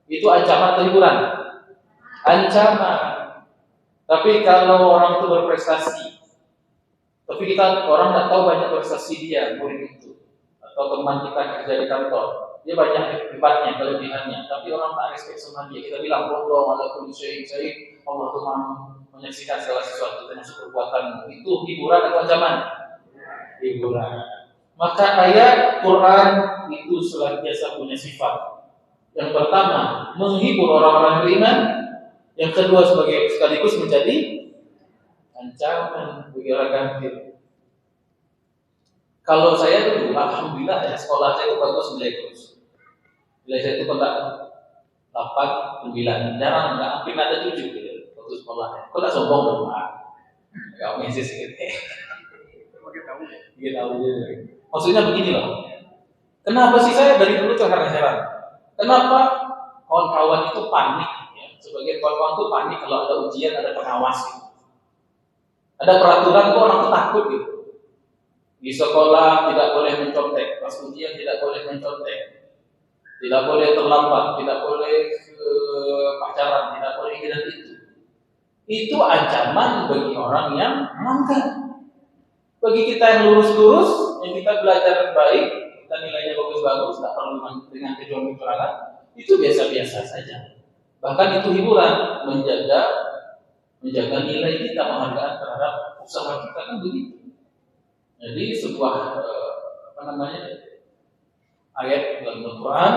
Itu ancaman atau hiburan? Ancaman. Tapi kalau orang itu berprestasi, tapi kita orang tidak tahu banyak prestasi dia, murid itu, atau teman kita kerja di kantor, dia banyak hebatnya, kelebihannya, tapi orang tak respect sama dia. Kita bilang, wallahu ala kulli syai'in syahid, Allah Tuhan menyaksikan segala sesuatu termasuk perbuatanmu. Itu hiburan atau ancaman? Hiburan. Maka ayat Quran itu senantiasa punya sifat. Yang pertama, menghibur orang-orang beriman. Yang kedua, sekaligus menjadi ancaman bagi orang kafir. Kalau saya dulu, alhamdulillah ya, sekolah saya itu bagus nilai terus. Nilai saya itu kontak 8, 9, jarang, nggak hampir ada 7 gitu. Waktu sekolahnya. Kok nggak sombong dong, Pak? Nggak omesis gitu. Dia tahu gitu. Maksudnya begini loh. Kenapa sih saya dari dulu tuh heran-heran? Kenapa kawan-kawan itu panik? Sebagai kawan-kawan itu panik kalau ada ujian, ada pengawas gitu. Ada peraturan kok orang tuh takut gitu. Di sekolah tidak boleh mencontek, pas ujian tidak boleh mencontek, tidak boleh terlambat, tidak boleh pacaran, tidak boleh ini dan itu. Itu ancaman bagi orang yang melanggar. Bagi kita yang lurus-lurus, yang kita belajar baik, kita nilainya bagus-bagus, tidak perlu dengan kecurangan, itu biasa-biasa saja. Bahkan itu hiburan, menjaga nilai kita, penghargaan terhadap usaha kita kan begitu. Jadi sebuah ayat dalam Al-Quran,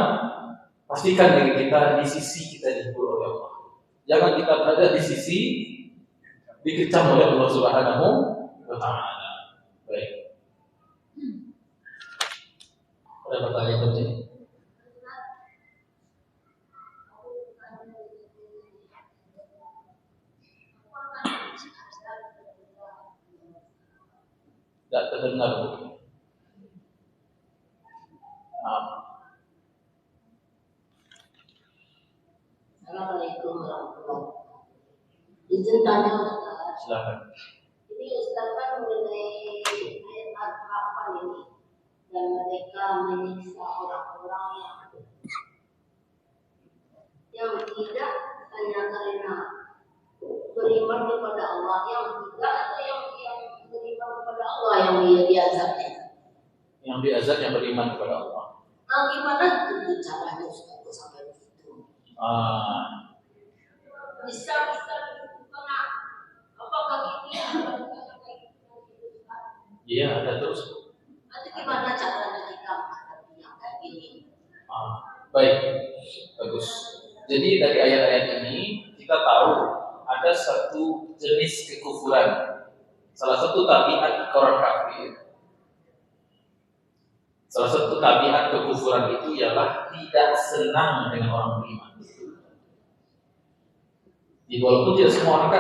pastikan diri kita di sisi kita dihibur oleh Allah. Jangan kita berada di sisi dikecam oleh Allah Subhanahu wa Ta'ala. Baik. Ada pertanyaan penting? Tidak terdengar begini. Assalamualaikum warahmatullahi wabarakatuh. Izin tanya Ustaz. Silakan. Ini Ustaz kan mengenai ayat apa ini? Dan mereka menyiksa orang-orang yang tidak hanya karena beriman kepada Allah, yang tidak atau yang beriman kepada Allah yang diazabnya. Yang diazab yang beriman kepada Allah. Nah, gimana itu caranya Ustaz sampai itu? Bisa kena apakah gitu? Iya, ada terus. Nanti gimana caranya kita menghadapi yang kayak gini? Baik, bagus. Jadi dari ayat-ayat ini kita tahu ada satu jenis kekufuran. Salah satu tabiat orang kafir. Salah satu tabiat kekufuran itu ialah tidak senang dengan orang beriman. Jadi walaupun tidak semua orang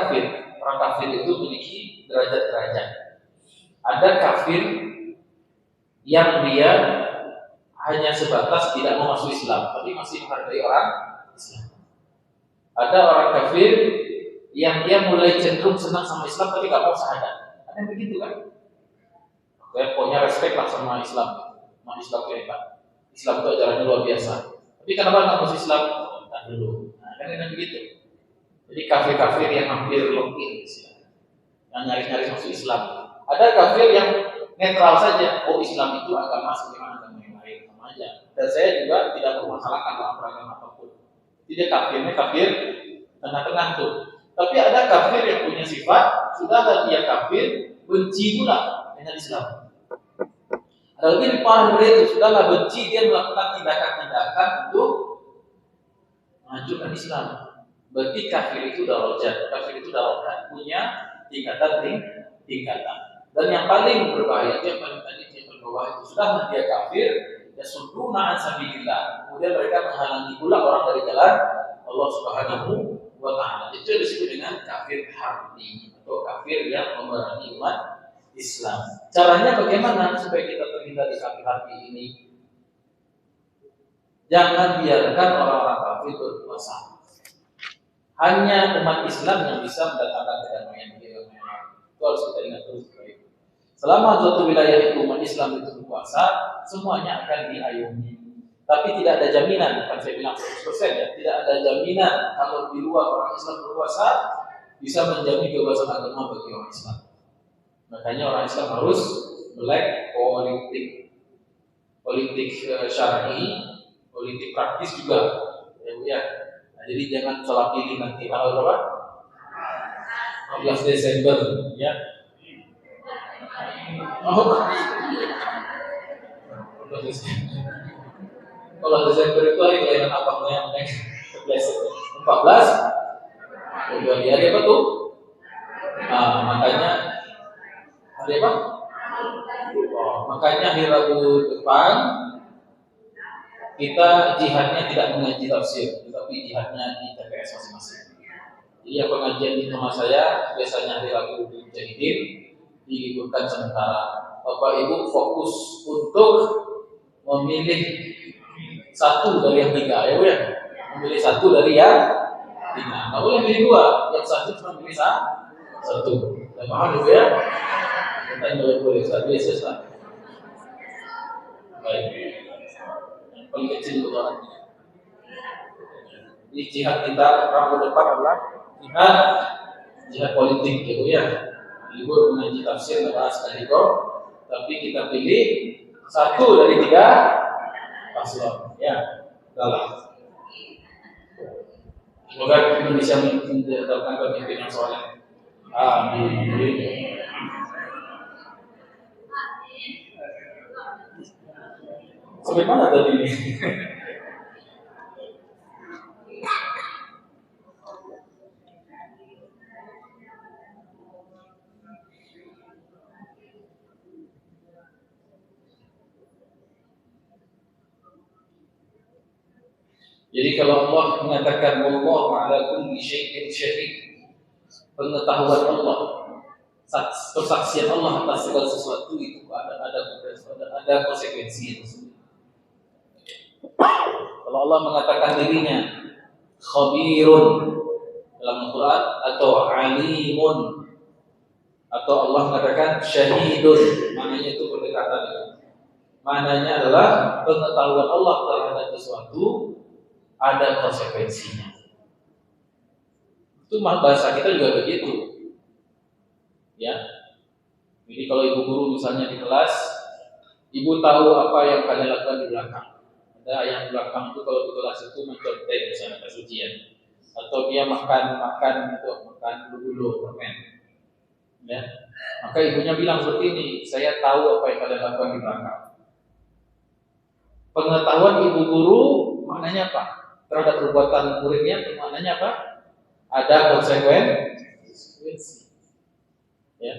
kafir itu memiliki derajat-derajat. Ada kafir yang dia hanya sebatas tidak mau masuk Islam, tapi masih menghargai orang Islam. Ada orang kafir yang dia mulai cenderung senang sama Islam, tapi tidak mau syahadat. Ada yang begitu kan? Pokoknya respect lah sama Islam. Sama Islam hebat. Islam itu ajarannya luar biasa. Tapi kenapa nggak masuk Islam? Tak dulu. Nah, kan yang begitu. Jadi kafir-kafir yang hampir login Islam, yang nyari-nyari masuk Islam. Ada kafir yang netral saja. Oh, Islam itu agama sebagaimana agama yang lain, sama aja. Dan saya juga tidak mempermasalahkan dalam beragama apapun. Tidak kafirnya kafir tengah-tengah tuh. Tapi ada kafir yang punya sifat sudah dia kafir benci pula dengan Islam. Ada lagi lebih parah dari itu, sudahlah benci, dia melakukan tindakan-tindakan untuk menghancurkan Islam. Berarti kafir itu udah rojat, kafir itu udah rokat, punya tingkatan. Dan yang paling berbahaya itu yang paling tadi yang berbahaya itu sudah dia kafir, ya suduna an sabilillah. Kemudian mereka menghalangi pula orang dari jalan Allah Subhanahu wa taala. Itu disebut dengan kafir harbi atau kafir yang memerangi umat Islam. Caranya bagaimana supaya kita terhindar dari kafir harbi ini? Jangan biarkan orang-orang kafir berkuasa. Hanya umat Islam yang bisa mendatangkan kedamaian di dunia. Itu harus kita ingat terus. Selama suatu wilayah itu umat Islam itu berkuasa, semuanya akan diayomi. Tapi tidak ada jaminan, bukan saya bilang 100% ya, tidak ada jaminan kalau di luar orang Islam berkuasa bisa menjamin kebebasan agama bagi orang Islam. Makanya orang Islam harus melek politik syar'i, politik praktis juga, ya. Nah, jadi jangan salah pilih nanti tanggal berapa? 15 Desember, ya. Kalau Desember itu hari kelahiran abangnya yang 14 Februari, hari apa tuh? Nah, makanya hari apa? Makanya hari Rabu depan kita jihadnya tidak mengaji tafsir, tetapi jihadnya di TPS masing-masing. Jadi yang pengajian di rumah saya biasanya hari Rabu di Mujahidin diliburkan sementara. Bapak Ibu fokus untuk memilih satu dari yang tiga, ya Bu ya. Memilih satu dari yang tiga. Nggak boleh milih dua, yang satu cuma milih satu. Saya paham Bu ya? Kita boleh biasa. Baik. Yang paling kecil itu orang. Jadi jihad kita Rabu depan adalah jihad politik, gitu ya. Libur mengaji tafsir bahas kaliko, tapi kita pilih satu dari tiga paslon, ya. Dalam. Semoga Indonesia mendapatkan pemimpin yang soleh. Amin. Sampai mana tadi ini? Jadi kalau Allah mengatakan wallahu ala kulli syai'in syahid, pengetahuan Allah, persaksian Allah atas segala sesuatu itu ada konsekuensi. Kalau Allah mengatakan dirinya khabirun dalam Al-Quran atau alimun, atau Allah mengatakan syahidun, maknanya itu berdekatan. Maknanya adalah pengetahuan Allah terhadap sesuatu ada konsekuensinya. Itu bahasa kita juga begitu, ya. Jadi kalau ibu guru misalnya di kelas, ibu tahu apa yang kalian lakukan di belakang. Ada yang di belakang itu kalau di kelas itu mencontek misalnya pas ujian, atau dia makan dulu permen, ya. Maka ibunya bilang seperti ini, saya tahu apa yang kalian lakukan di belakang. Pengetahuan ibu guru maknanya apa? Terhadap perbuatan muridnya, maknanya apa? Ada konsekuensi. Ya.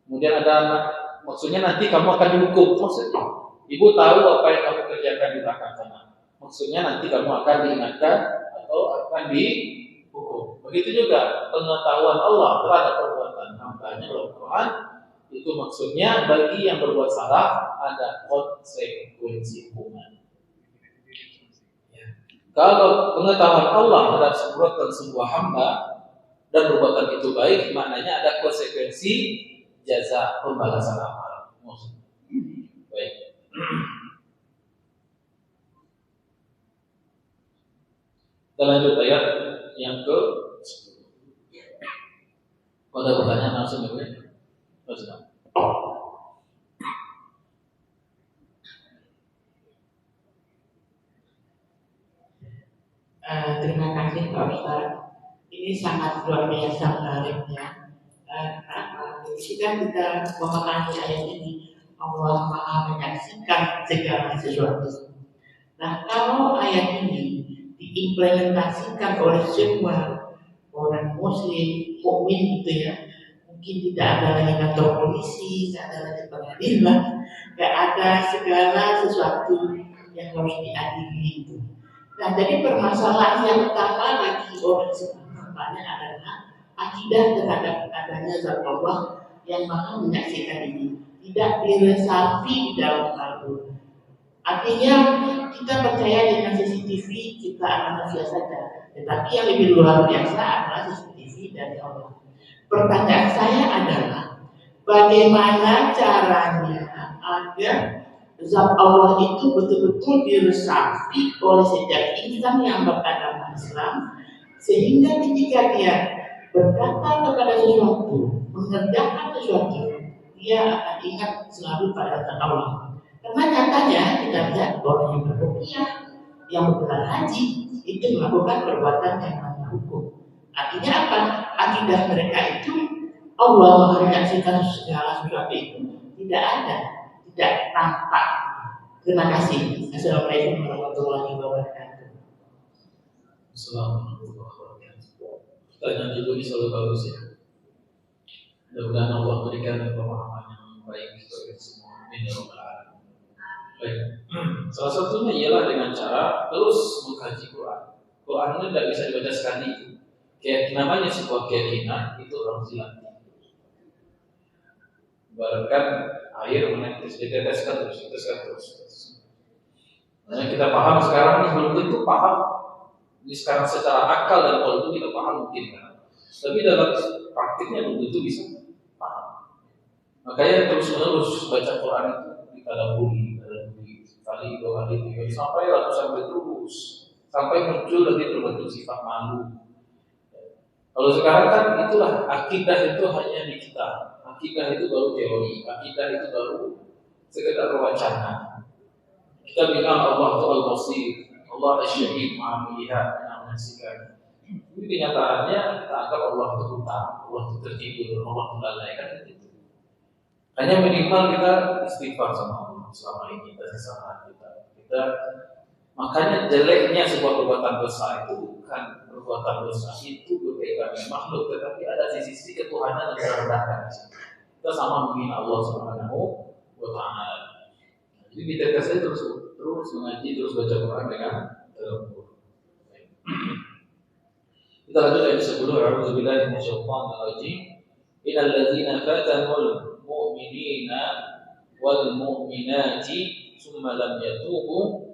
Kemudian ada maksudnya nanti kamu akan dihukum. Maksudnya ibu tahu apa yang kamu kerjakan di belakang sana. Maksudnya nanti kamu akan diingatkan atau akan dihukum. Begitu juga pengetahuan Allah terhadap perbuatan hambanya dalam Quran, itu maksudnya bagi yang berbuat salah ada konsekuensi hukuman. Kalau pengetahuan Allah terhadap perbuatan sebuah hamba dan perbuatan itu baik, maknanya ada konsekuensi jaza pembalasan amal. Baik. Kita lanjut ayat yang ke. Ada pertanyaan langsung ya? Terima kasih Pak Ustaz. Ini sangat luar biasa menariknya. Ketika kita memahami ayat ini, Allah Maha menyaksikan segala sesuatu. Nah, kalau ayat ini diimplementasikan oleh semua orang Muslim, mukmin gitu ya, mungkin tidak ada lagi kantor polisi, tidak ada lagi pengadilan, tidak ada segala sesuatu yang harus diadili itu. Nah, jadi permasalahan yang utama bagi orang sebenarnya adalah akidah terhadap adanya zat Allah yang Maha menyaksikan ini tidak diresapi di dalam kalbu. Artinya kita percaya dengan CCTV kita akan manusia saja, tetapi yang lebih luar biasa adalah CCTV dari Allah. Pertanyaan saya adalah bagaimana caranya agar zat Allah itu betul-betul diresapi oleh setiap insan yang beragama Islam, sehingga ketika dia berkata kepada sesuatu, mengerjakan sesuatu, dia akan ingat selalu pada zat Allah. Karena nyatanya kita lihat orang yang berruqyah, yang bergelar haji itu melakukan perbuatan yang melanggar hukum. Artinya apa? Akidah mereka itu Allah menyaksikan segala sesuatu itu tidak ada, tidak tampak. Terima kasih. Assalamualaikum warahmatullahi wabarakatuh. Assalamualaikum warahmatullahi wabarakatuh. Pertanyaan itu selalu bagus ya. Mudah-mudahan Allah berikan pemahaman yang baik bagi semua. Baik. Salah satunya ialah dengan cara terus mengkaji Quran. Quran itu tidak bisa dibaca sekali. Kayak namanya sebuah keyakinan itu harus dilatih. Ibaratkan air menetes, diteteskan terus. Nah, kita paham sekarang ini belum tentu paham. Ini sekarang secara akal dan kalau itu kita paham mungkin kan. Tapi dalam praktiknya belum tentu bisa paham. Makanya terus-menerus baca Quran itu ditadaburi kali, 2 kali, 3 kali sampai ratusan kali terus sampai muncul lagi terbentuk sifat malu. Kalau sekarang kan itulah akidah itu hanya di kita. Akidah itu baru teori, akidah itu baru sekedar wacana. Kita bilang Allah itu Al-Basir, Allah Al-Syahid, Maha melihat, Maha menyaksikan. Ini kenyataannya kita anggap Allah itu hutang, Allah itu tertidur, Allah itu lalai kan gitu. Hanya minimal kita istighfar sama Allah selama ini kita kesalahan kita. Makanya jeleknya sebuah perbuatan dosa itu bukan perbuatan dosa itu berkaitan dengan makhluk, tetapi ada sisi ketuhanan yang merendahkan. Kita sama menghina Allah Subhanahu wa Ta'ala. Jadi kita kasih terus mengaji, terus baca Quran dengan tadabbur. Kita lanjut ayat 10. A'udzubillahi minasyaitonir rajim. Innal ladzina fatanul mu'minina wal mu'minati tsumma lam yatubu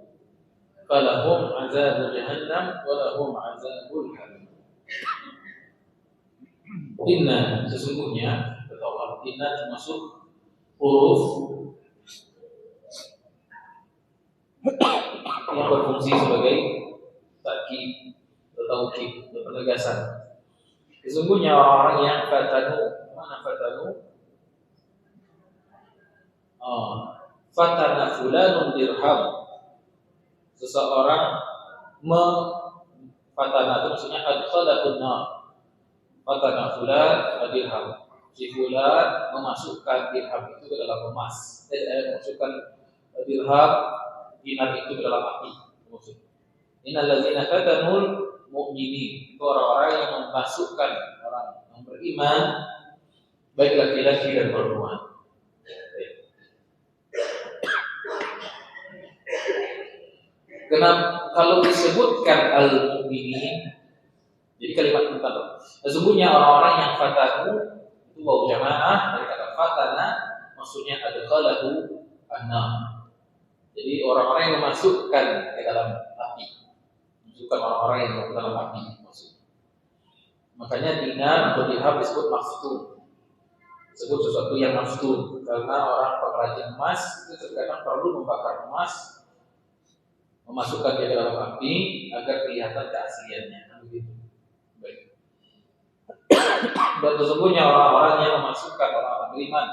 falahum 'adzabu jahannam wa lahum 'adzabul harim. Inna sesungguhnya kata Allah, inna termasuk huruf yang berfungsi sebagai takkid atau taukid, penegasan. Sesungguhnya orang-orang yang fatanu, mana fatanu? Fatana fulanun dirham. Seseorang fatana itu maksudnya adkhalahun nar. Fatana fulan dirham. Si fulan memasukkan dirham itu ke dalam emas. Memasukkan dirham dinar itu ke dalam api. Innal ladzina fatanul mu'minin, itu orang-orang yang memasukkan orang yang beriman baik laki-laki dan perempuan. Kenapa kalau disebutkan al-mu'minin? Jadi kalimat pertama. Sesungguhnya orang-orang yang fatanu itu wawu jamaah dari kata fatana, maksudnya adkhalahu an-nar. Jadi orang-orang yang memasukkan ke dalam api, memasukkan orang-orang yang ke dalam api maksud. Makanya dinar atau dirham disebut maftun, disebut sesuatu yang maftun karena orang pengrajin emas itu terkadang perlu membakar emas, memasukkan dia ke dalam api agar kelihatan keasliannya. Begitu. Baik. Dan sesungguhnya orang-orang yang memasukkan orang-orang beriman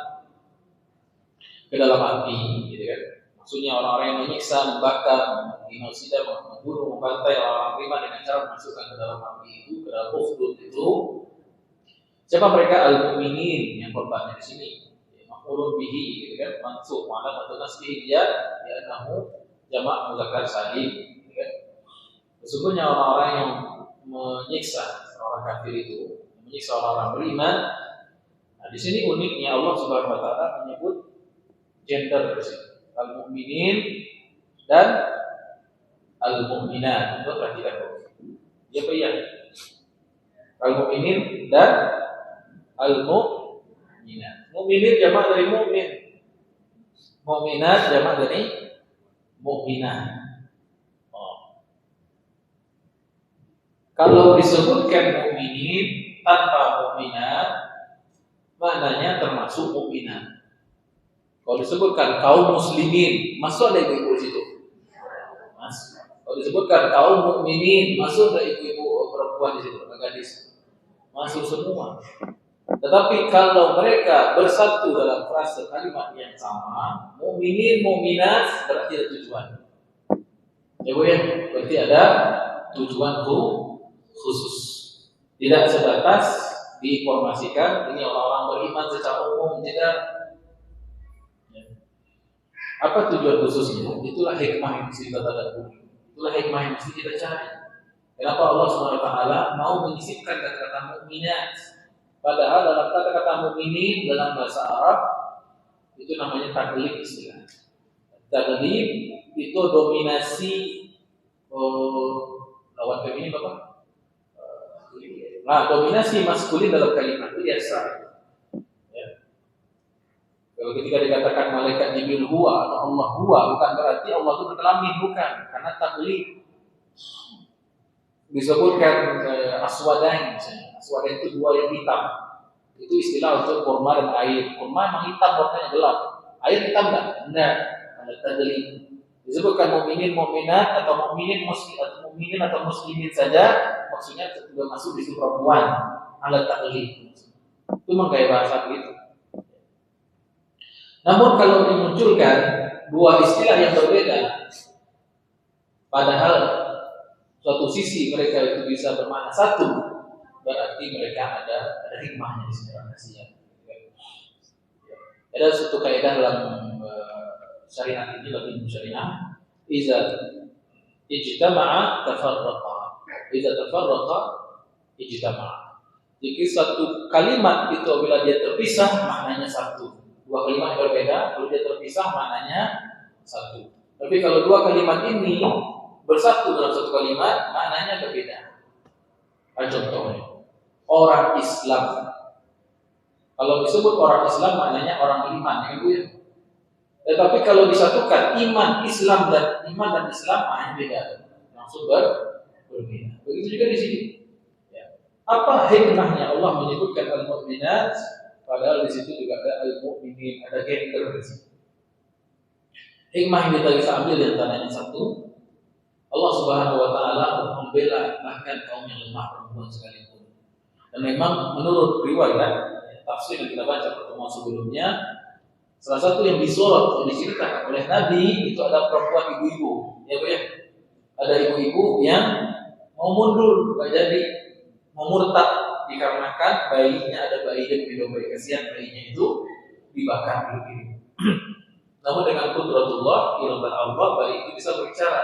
ke dalam api, gitu kan? Maksudnya orang-orang yang menyiksa, membakar, genosida, membunuh, membantai orang-orang beriman dengan cara memasukkan ke dalam api itu, ke dalam ukhdud itu. Siapa mereka? Al-mu'minin yang korbannya di sini. maf'ulun bihi gitu kan, mansub mana atau nasbihi dia nahu jamak mudzakkar salim gitu kan. Sesungguhnya orang-orang yang menyiksa orang kafir itu, menyiksa orang-orang beriman. Nah, di sini uniknya Allah Subhanahu wa taala menyebut gender di sini. Al-mu'minin dan al-mu'minat. Untuk perhatikan dulu. Ya Pak ya. Al-mu'minin dan al-mu'minat. Mu'minin jamak dari mu'min. Mu'minat jamak dari mu'minah. Kalau disebutkan mu'minin tanpa mu'minat, maknanya termasuk mu'minat. Kalau disebutkan kaum muslimin, masuk ada ibu-ibu di situ. Mas. Kalau disebutkan kaum mukminin, masuk ada ibu-ibu perempuan di situ, gadis. Masuk semua. Tetapi kalau mereka bersatu dalam frase kalimat yang sama, mukminin, mukminat, berarti ada tujuan. Ya Bu ya, berarti ada tujuan khusus. Tidak sebatas diinformasikan ini orang-orang beriman secara umum, tidak. Apa tujuan khususnya? Itulah hikmah yang mesti kita tadaburi. Itulah hikmah yang mesti kita cari. Kenapa Allah SWT mau menyisipkan kata-kata mukminat? Padahal dalam kata-kata mukminin dalam bahasa Arab itu namanya taglib istilah. Taglib itu dominasi lawan feminin apa? Nah, dominasi maskulin dalam kalimat itu biasa. Kalau ketika dikatakan malaikat Jibril huwa atau Allah huwa, bukan berarti Allah itu berkelamin, bukan, karena taklid. Disebutkan aswadain misalnya. Aswadain itu dua yang hitam. Itu istilah untuk kurma dan air. Kurma memang hitam, warnanya gelap. Air hitam enggak? Enggak. Ada taklid. Disebutkan mukminin, mukminat atau mukminin muslim atau mukminin atau muslimin saja, maksudnya sudah masuk di situ perempuan. Alat taklid. Itu memang gaya bahasa begitu. Namun kalau dimunculkan dua istilah yang berbeda, padahal suatu sisi mereka itu bisa bermakna satu, berarti mereka ada hikmahnya di sini. Ada satu kaidah dalam syariat ini, lebih syariah, iza ijtama'a tafarraqa, iza tafarraqa ijtama'a. Jika satu kalimat itu apabila dia terpisah maknanya satu. Dua kalimat yang berbeda, kalau dia terpisah maknanya satu. Tapi kalau dua kalimat ini bersatu dalam satu kalimat, maknanya berbeda. Contohnya, orang Islam. Kalau disebut orang Islam, maknanya orang iman, ya Bu ya. Tetapi kalau disatukan iman Islam dan Islam, maknanya beda. Langsung berbeda. Begitu juga di sini. Ya. Apa hikmahnya Allah menyebutkan al-mu'minat? Padahal di situ juga ada al-mu'minin, ada gender di situ. Hikmah yang kita bisa ambil di antaranya satu, Allah Subhanahu wa taala membela bahkan kaum yang lemah perempuan sekalipun. Dan memang menurut riwayat tafsir yang kita baca pertemuan sebelumnya, salah satu yang disorot yang diceritakan oleh Nabi itu ada perempuan ibu-ibu, ya Bu ya. Ada ibu-ibu yang mau mundur, enggak jadi, mau murtad dikarenakan bayinya, ada bayi yang minum bayi, kasihan bayinya itu dibakar dulu. Namun dengan qudratullah, ilmu Allah, bayi itu bisa berbicara.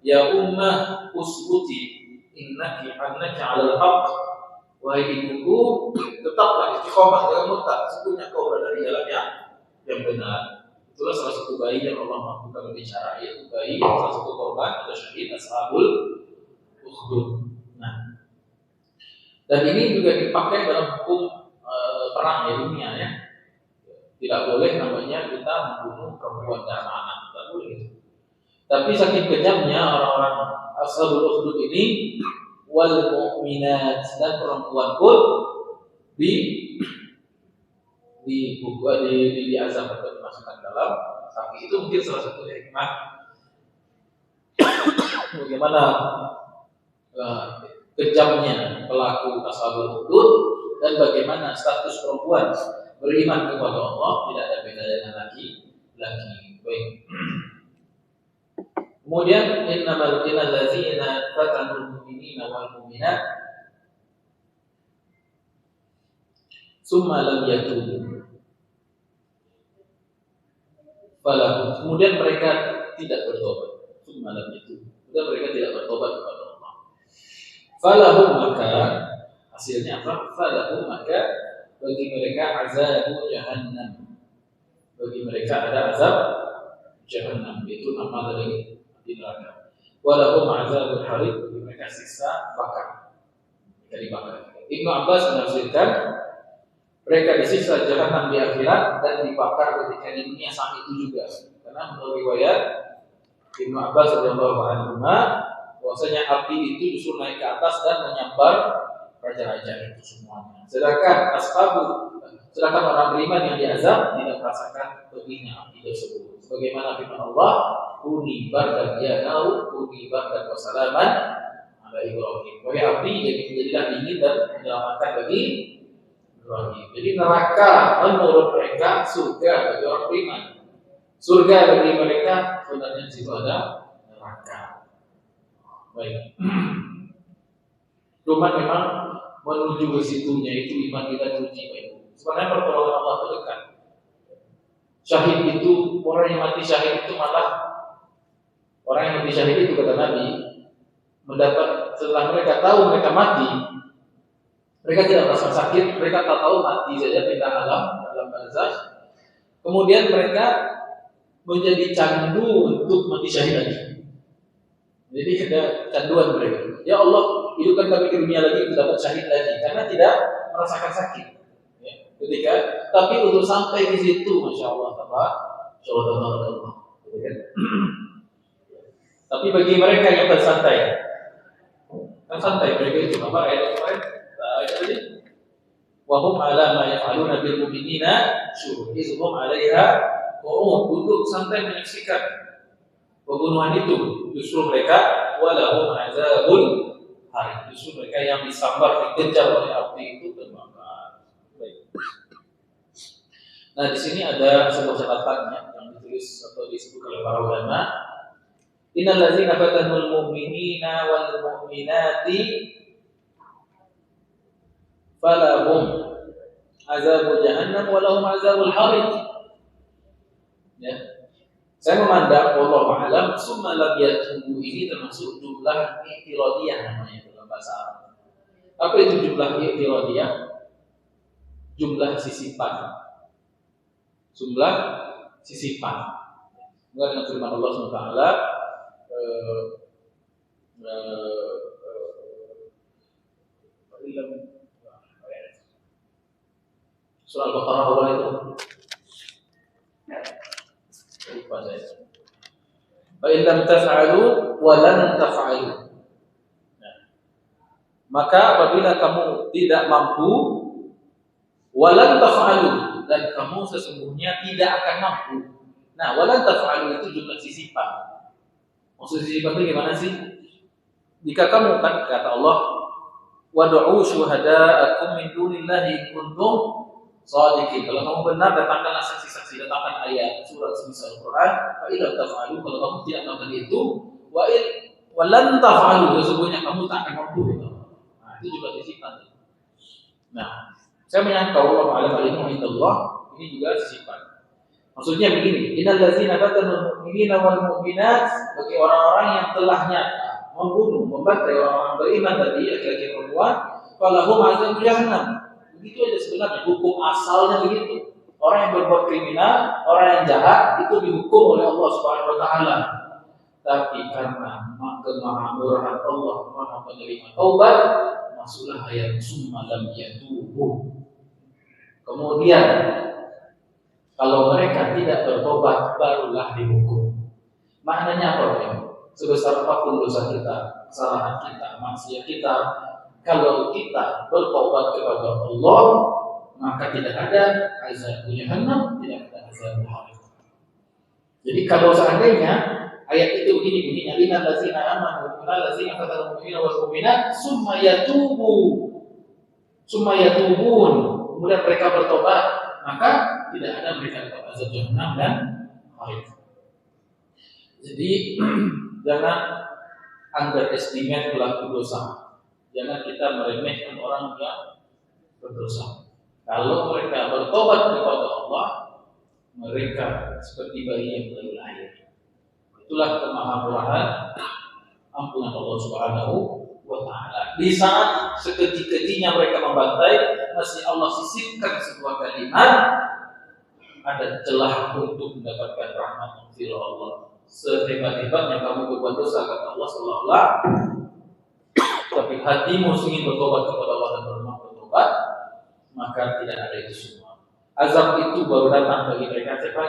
Ya ummah usbuti innaki 'alal haqq. Wahai ibuku, tetaplah istiqomah dengan murtad, sesungguhnya kau berada di jalan yang benar. Itulah salah satu bayi yang Allah mampukan berbicara, yaitu bayi salah satu korban atau syahid ashabul ukhdud. Nah, dan ini juga dipakai dalam hukum perang ya dunia ya. Tidak boleh namanya kita membunuh perempuan dan anak, tidak boleh. Tapi saking kejamnya orang-orang ashabul ukhdud ini, wal mu'minat, dan perempuan pun diazab atau dimasukkan dalam sapi. Itu mungkin salah satu hikmah bagaimana kejamnya pelaku ashabul ukhdud dan bagaimana status perempuan beriman kepada Allah tidak ada beda dengan laki. Baik. Kemudian innal ladzina fatanul mu'minina wal mu'minat summa lam yatubu. falahum. Kemudian mereka tidak bertobat. Malam itu, kemudian mereka tidak bertobat kepada Allah. Falahum, maka hasilnya apa? Falahum, maka bagi mereka azabu jahannam. Bagi mereka ada azab jahannam, itu nama dari neraka. Walahum azabul harik, bagi mereka siksa bakar, dari bakar. Ibnu Abbas menafsirkan mereka disiksa jahannam di akhirat dan dibakar ketika di dunia saat itu juga. Karena menurut riwayat Ibnu Abbas radhiyallahu anhu bahwasanya api itu justru naik ke atas dan menyambar raja-raja itu semuanya. Sedangkan orang beriman yang diazab tidak merasakan pedihnya api tersebut. Sebagaimana firman Allah, "Kuni bardan ya nau, kuni bardan wa salaman ala Ibrahim." Wahai api, jadilah dingin dan menyelamatkan bagi Ibrahim. Jadi neraka menurut mereka, surga bagi orang beriman. Surga bagi mereka sebenarnya di situ ada neraka. Baik. Cuma memang menuju ke situnya itu iman kita diuji, Pak Ibu. Sebenarnya pertolongan Allah terdekat. Syahid itu, orang yang mati syahid itu malah orang yang mati syahid itu kata Nabi mendapat setelah mereka tahu mereka mati, mereka tidak merasa sakit, mereka tak tahu mati saja pindah alam barzakh. Kemudian mereka menjadi candu untuk mati syahid lagi. Jadi ada canduan mereka. Ya Allah, hidupkan kami di dunia lagi untuk dapat syahid lagi, karena tidak merasakan sakit. Ya, ketika, tapi untuk sampai di situ, masya Allah, tabarakallah. Tapi bagi mereka yang bersantai, kan santai mereka itu apa? Ayat kemarin, ayat tadi. Wahum ala ma yaf'aluna bil mu'minina syuhud, izhum 'alaiha qu'ud, duduk santai menyaksikan pembunuhan itu. Justru mereka walahum azabul harik, justru mereka yang disambar, dikejar oleh api itu terbakar. Baik. Nah, di sini ada sebuah catatannya yang ditulis atau disebut oleh para ulama. Innal ladzina fatanul mu'minina wal mu'minati falahum azabul jahannam walahum azabul harik. Ya. Saya memandang wallahu a'lam summa lam yatubu ini termasuk jumlah i'tiradiyah namanya dalam bahasa Arab. Apa itu jumlah i'tiradiyah? Jumlah sisipan. Jumlah sisipan. Dengan firman Allah SWT surah Al-Baqarah awal itu. Lupa saya. Fa in lam taf'alu wa lan taf'alu. Maka apabila kamu tidak mampu wa lan taf'alu, dan kamu sesungguhnya tidak akan mampu. Nah, wa lan taf'alu itu jumlah sisipan. Maksud sisipan itu gimana sih? Jika kamu kan kata Allah, wad'u syuhada'akum min dunillahi kuntum shadiqin. Kalau kamu benar, datangkanlah saksi-saksi, datangkan ayat surat semisal Al-Quran. Fa idza taf'alu, kalau kamu tidak melakukan itu, wa lan taf'alu, sesungguhnya kamu tak akan mampu. Nah, itu juga sisipan. Nah, saya menyangka Allah Ta'ala ilmu indallah, ini juga sisipan. Maksudnya begini, innal ladzina fatanul mu'minina wal mu'minat, bagi orang-orang yang telah nyata membunuh, membantai orang-orang beriman tadi, laki-laki perempuan, falahum azabul jahannam. Begitu aja sebenarnya hukum asalnya begitu. Orang yang berbuat kriminal, orang yang jahat itu dihukum oleh Allah Subhanahu wa taala. Tapi karena kemahamurahan Allah, Maha penerima taubat, masuklah ayat summa lam yatubu. Kemudian kalau mereka tidak bertobat, barulah dihukum. Maknanya apa, Pak? Sebesar apapun dosa kita, kesalahan kita, maksiat kita, kalau kita bertobat kepada Allah, maka tidak ada azab jahannam, tidak ada azab harik. Jadi kalau seandainya ayat itu begini bunyinya, innal ladzina amanu wal ladzina fatanul mu'minina wal mu'minat summa yatubun, kemudian mereka bertobat, maka tidak ada mereka dapat azab jahannam dan harik. Jadi jangan underestimate pelaku dosa. Jangan kita meremehkan orang yang berdosa. Kalau mereka bertobat kepada Allah, mereka seperti bayi yang baru lahir. Itulah kemahamurahan ampunan Allah Subhanahu wa Ta'ala. Di saat sekecil-kecilnya mereka membantai, masih Allah sisipkan sebuah kalimat, ada celah untuk mendapatkan rahmat dari Allah. Sehebat-hebatnya kamu berbuat dosa, kata Allah seolah-olah, tapi hatimu ingin bertobat kepada Allah dan bertobat, maka tidak ada itu semua. Azab itu baru datang bagi mereka. Siapa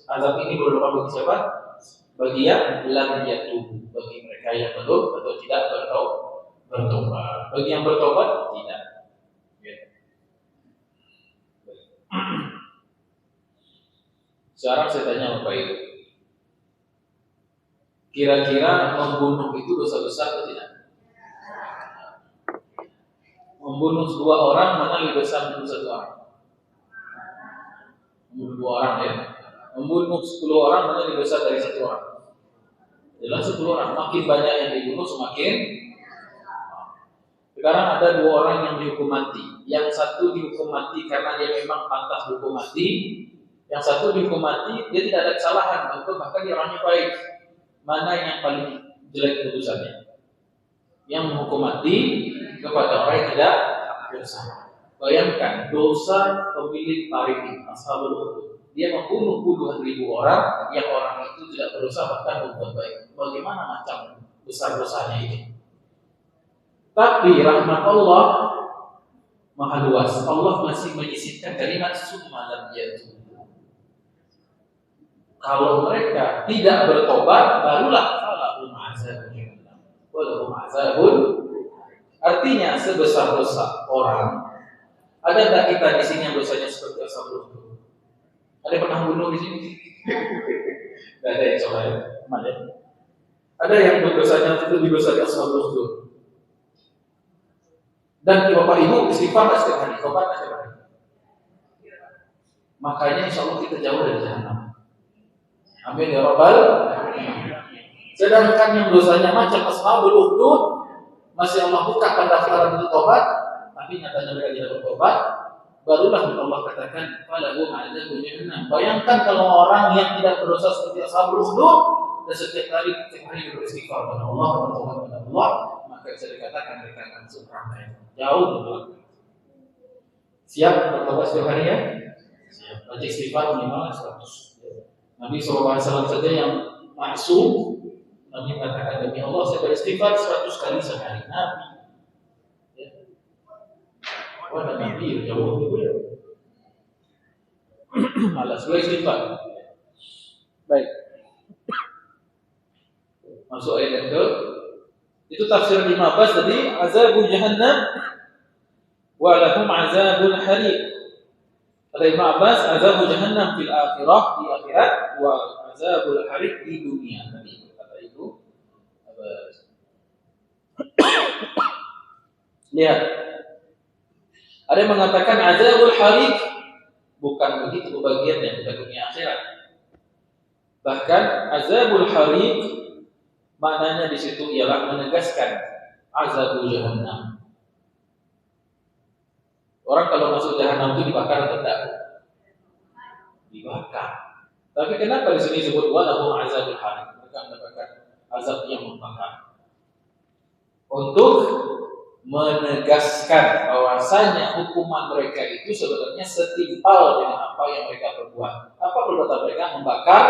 azab ini baru datang bagi siapa? Bagi yang lam yatubu, bagi mereka yang belum atau tidak bertobat. Bagi yang bertobat tidak. Sekarang saya tanya Bapak Ibu, kira-kira membunuh itu dosa besar atau tidak? Membunuh 2 orang mana lebih besar dari 1 orang? Membunuh 2 orang ya. Membunuh 10 orang mana lebih besar dari 1 orang? Jelas 10 orang. Makin banyak yang dibunuh semakin. Sekarang ada 2 orang yang dihukum mati. Yang satu dihukum mati karena dia memang pantas dihukum mati. Yang satu dihukum mati dia tidak ada kesalahan, atau bahkan dia orangnya baik. Mana yang paling jelek keputusannya? Yang menghukum mati kepada orang yang tidak bersalah. Bayangkan dosa pemilik Tariq Ashabul Ukhdud. Dia membunuh puluhan ribu orang yang orang itu tidak berdosa bahkan berbuat baik. Bagaimana macam besar dosanya ini? Tapi rahmat Allah maha luas. Allah masih menyisipkan kalimat summa lam yatubu. Kalau mereka tidak bertobat, barulah falahum azabun jahannam walahum azabun. Artinya sebesar dosa orang, ada tak kita di sini yang dosanya seperti Ashabul Ukhdud? Ada pernah bunuh di sini? Tidak ada yang coba ya. Ada yang berdosanya itu di dosa Ashabul Ukhdud. Dan Bapak Ibu istighfar setiap hari, tobat setiap hari. Makanya insya Allah kita jauh dari jahannam. Amin ya Rabbal alamin. Sedangkan yang dosanya macam Ashabul Ukhdud masih Allah buka pendaftaran untuk tobat, tapi nyatanya mereka tidak bertobat, barulah Allah katakan falahum azabun jahannam. Bayangkan kalau orang yang tidak berdosa seperti Ashabul Ukhdud dan setiap hari beristighfar kepada Allah, bertobat kepada Allah, maka bisa dikatakan mereka akan surga jauh berdoa. Siap bertobat setiap hari ya? Siap. Baca istighfar minimal 100. Nabi SAW saja yang maksum, Nabi mengatakan demi Allah saya beristighfar 100 kali sehari. Nabi, ya. Ada Nabi jauh itu ya. Malas beristighfar. Baik. Masuk ayat yang ke. Itu tafsir 15 tadi, azabul jahannam wa lahum azabul hariq. Kata Ibnu Abbas, azabul jahannam fil akhirah, di akhirat, wa azabul hariq di dunia. Tadi kata itu Abbas. Lihat. Ada yang mengatakan azabul hariq bukan begitu bagiannya, bukan dunia akhirat. Bahkan azabul hariq maknanya di situ ialah menegaskan azabul jahannam. Orang kalau masuk jahannam itu dibakar atau tidak? Dibakar. Tapi kenapa di sini disebut walahum azabul hariq? Mereka mendapatkan azab yang membakar. Untuk menegaskan bahwasanya hukuman mereka itu sebenarnya setimpal dengan apa yang mereka perbuat. Apa perbuatan mereka? Membakar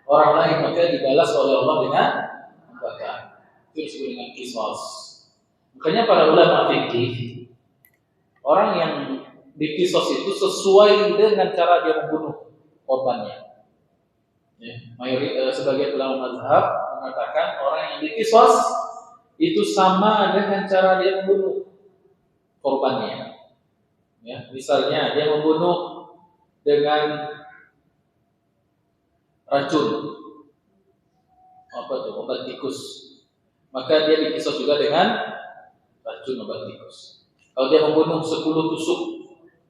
orang lain, maka dibalas oleh Allah dengan membakar. Itu disebut dengan qisas. Makanya para ulama fikih, orang yang dikisos itu sesuai dengan cara dia membunuh korbannya. Ya, sebagian ulama mazhab mengatakan orang yang dikisos itu sama dengan cara dia membunuh korbannya. Ya, misalnya dia membunuh dengan racun, obat tikus, maka dia dikisos juga dengan racun obat tikus. Kalau dia membunuh 10 tusuk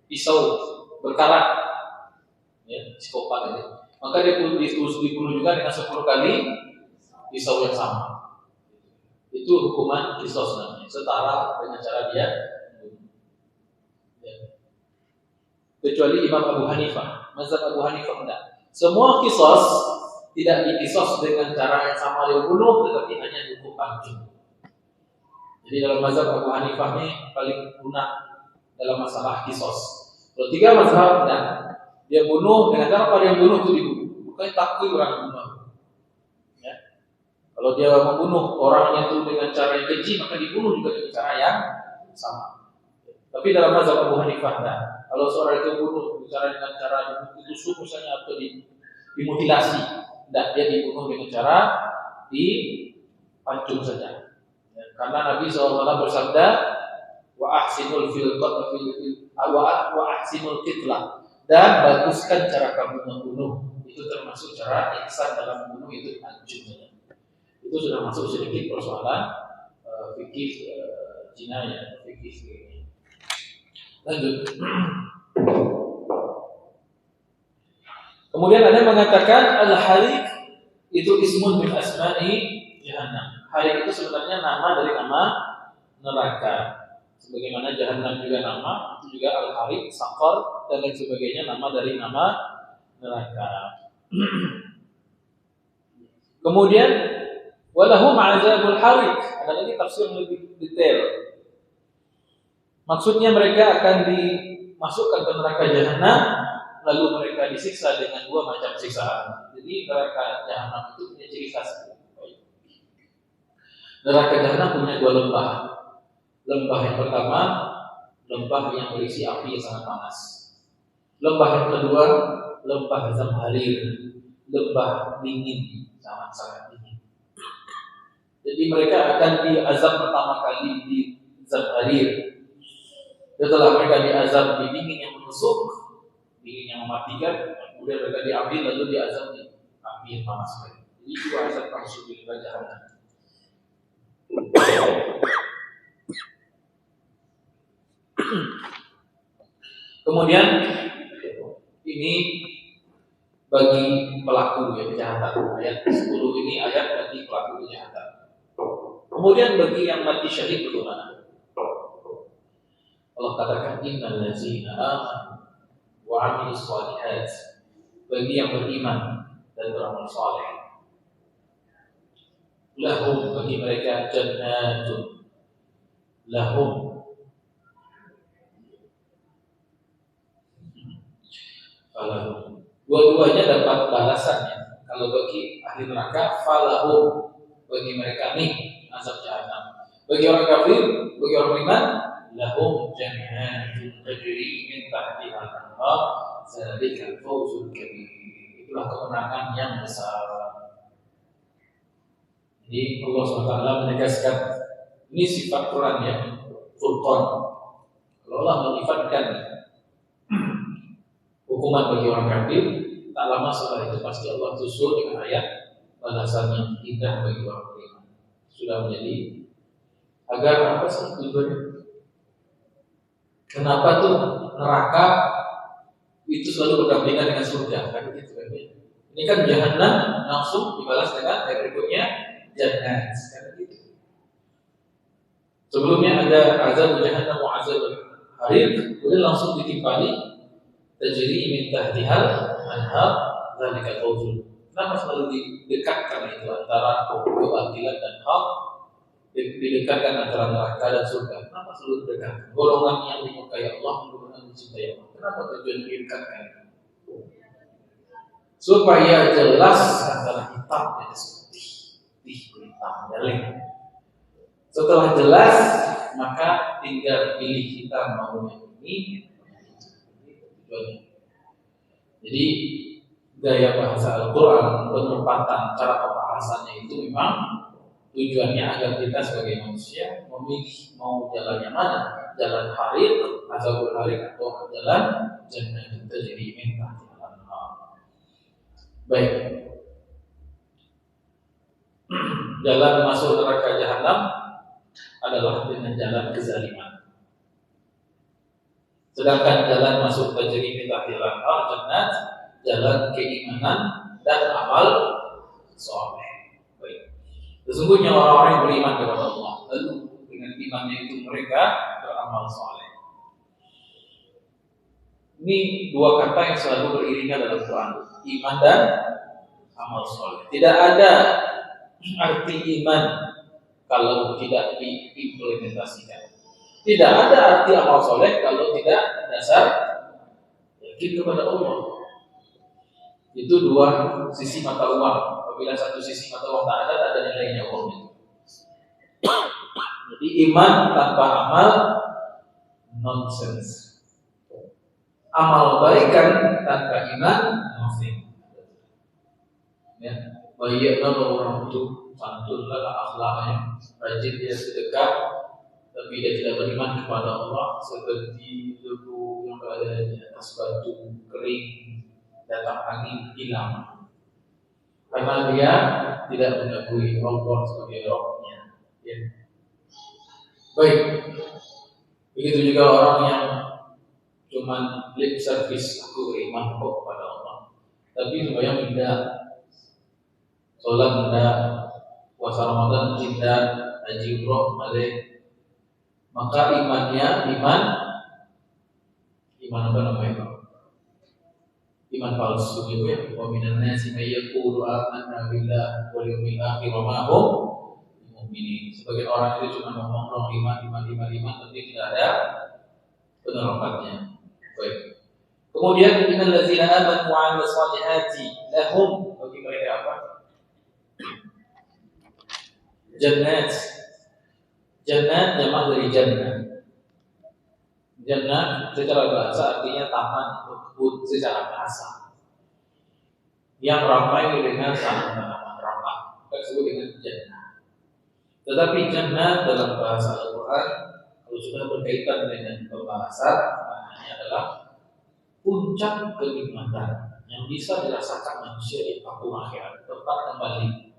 pisau berkarat, ya, psikopat ini, maka dia dibunuh juga dengan 10 kali pisau yang sama. Itu hukuman qisas namanya, setara dengan cara dia membunuh. Ya. Kecuali Imam Abu Hanifah mazhab Abu Hanifah enggak. Semua kisos tidak dikisos dengan cara yang sama dia bunuh, tetapi hanya dihukum pancung. Jadi dalam mazhab Abu Hanifah ini paling lunak dalam masalah kisos. Kalau tiga mazhab enggak, dia bunuh dengan cara apa dia bunuh itu dibunuh, bukan takui orang bunuh. Ya. Kalau dia membunuh orangnya itu dengan cara yang keji, maka dibunuh juga dengan cara yang sama. Tapi dalam mazhab Abu Hanifah enggak. Kalau seorang itu bunuh bicara dengan cara ditusuk misalnya atau dimutilasi, tidak, dia dibunuh dengan cara dipancung saja. Ya, karena Nabi SAW bersabda, wa ahsinul qitlah, dan baguskan cara kamu membunuh. Itu termasuk cara ihsan dalam membunuh, itu pancung saja. Itu sudah masuk sedikit persoalan fikih jinayah, fikih ini. Lanjut. Kemudian ada yang mengatakan al-hariq itu ismun min asma'i jahannam. Hariq itu sebenarnya nama dari nama neraka. Sebagaimana jahannam juga nama, itu juga al-hariq, saqar dan lain sebagainya nama dari nama neraka. Kemudian walahu ma'azabul hariq. Ada lagi tafsir yang lebih detail. Maksudnya mereka akan dimasukkan ke neraka jahanam, lalu mereka disiksa dengan dua macam siksaan. Jadi neraka jahanam itu punya ciri khas. Neraka jahanam punya dua lembah. Lembah yang pertama, lembah yang berisi api yang sangat panas. Lembah yang kedua, lembah zamharir, lembah dingin, sangat-sangat dingin. Jadi mereka akan diazab pertama kali di zamharir. Setelah mereka diazab di dingin yang menusuk, dingin yang mematikan, kemudian mereka diambil lalu diazab di api yang panas. Jadi dua azab langsung di jahanam. Kemudian ini bagi pelaku kejahatan. Ayat 10 ini ayat bagi pelaku kejahatan. Kemudian bagi yang mati syahid bagaimana? Allah katakan innal ladzina amanu wa 'amilus shalihat, bagi yang beriman dan beramal saleh, lahum, bagi mereka jannatun, lahum, falahum, dua-duanya dapat balasannya. Kalau bagi ahli neraka falahum, bagi mereka nih azab jahanam. Bagi orang kafir, bagi orang beriman, lahum jannatun tajri min tahtiha al-anhar, dzalikal fawzul kabir. Itulah kemenangan yang besar. Jadi Allah SWT menegaskan ini sifat Quran yang Furqan. Kalau Allah menyifatkan hukuman bagi orang kafir, tak lama setelah itu pasti Allah susul dengan ayat balasan yang indah bagi orang beriman. Sudah menjadi agar apa sih tujuannya? Kenapa tuh neraka itu selalu berdampingan dengan surga? Kan gitu kan? Ini kan jahanam langsung dibalas dengan ayat berikutnya jannat. Kan gitu. Sebelumnya ada azab jahanam wa azab harir, kemudian langsung ditimpali tajri min tahtihal anhar, dzalikal fawzul. Kenapa selalu didekatkan itu antara kebatilan dan hak? Didekatkan antara neraka dan surga. Kenapa selalu dekat? Golongan yang dimukai Allah, golongan yang dicintai Allah. Kenapa tujuan didekatkan? Supaya jelas antara hitam dan putih, hitam dan setelah jelas, maka tinggal pilih kita mau yang ini. Tujuannya. Jadi gaya bahasa Al-Quran, penempatan cara pembahasannya itu memang tujuannya agar kita sebagai manusia memilih mau jalan yang mana, jalan harir, azabul harir, atau jalan jannah kita jadi minta jalan. Baik, jalan masuk neraka jahanam adalah dengan jalan kezaliman. Sedangkan jalan masuk tajri minta jalan jannah, jalan keimanan dan amal soleh. Sesungguhnya orang-orang yang beriman kepada Allah, lalu dengan imannya itu mereka beramal saleh. Ini dua kata yang selalu beriringan dalam Quran, iman dan amal soleh. Tidak ada arti iman kalau tidak diimplementasikan. Tidak ada arti amal soleh kalau tidak dasar yakin kepada Allah. Itu dua sisi mata uang. Apabila satu sisi mata uang tak ada nilainya uangnya. Jadi iman tanpa amal nonsense. Amal kebaikan tanpa iman nothing. Ya, baiknya orang itu santun lah akhlaknya, rajin dia sedekah, tapi dia tidak beriman kepada Allah, seperti debu yang berada di atas batu kering, datang angin hilang. Karena dia tidak mengakui Allah sebagai Rabb-nya. Ya. Baik. Begitu juga orang yang cuman lip service, aku beriman kok kepada Allah, tapi sembahyang tidak, sholat tidak, puasa Ramadan tidak, haji umroh balik, maka imannya iman apa namanya? Iman palsu gitu ya. Wa minan nasi may yaqulu amanna billahi wal yawmil akhir wa ma hum mu'minin. Sebagian orang itu cuma ngomong iman, tapi tidak ada penerapannya. Baik. Kemudian innal ladzina amanu wa 'amilus shalihati lahum, bagi mereka apa? Jannat. Jannat jamak dari jannah. Jannah secara bahasa artinya taman atau kebun secara bahasa. Yang ramai dengan tanaman-tanaman ramah, kita sebut dengan jannah. Tetapi jannah dalam bahasa Al-Quran kalau sudah berkaitan dengan pembahasan, maknanya adalah puncak kenikmatan yang bisa dirasakan manusia di kampung akhirat, tempat kembali.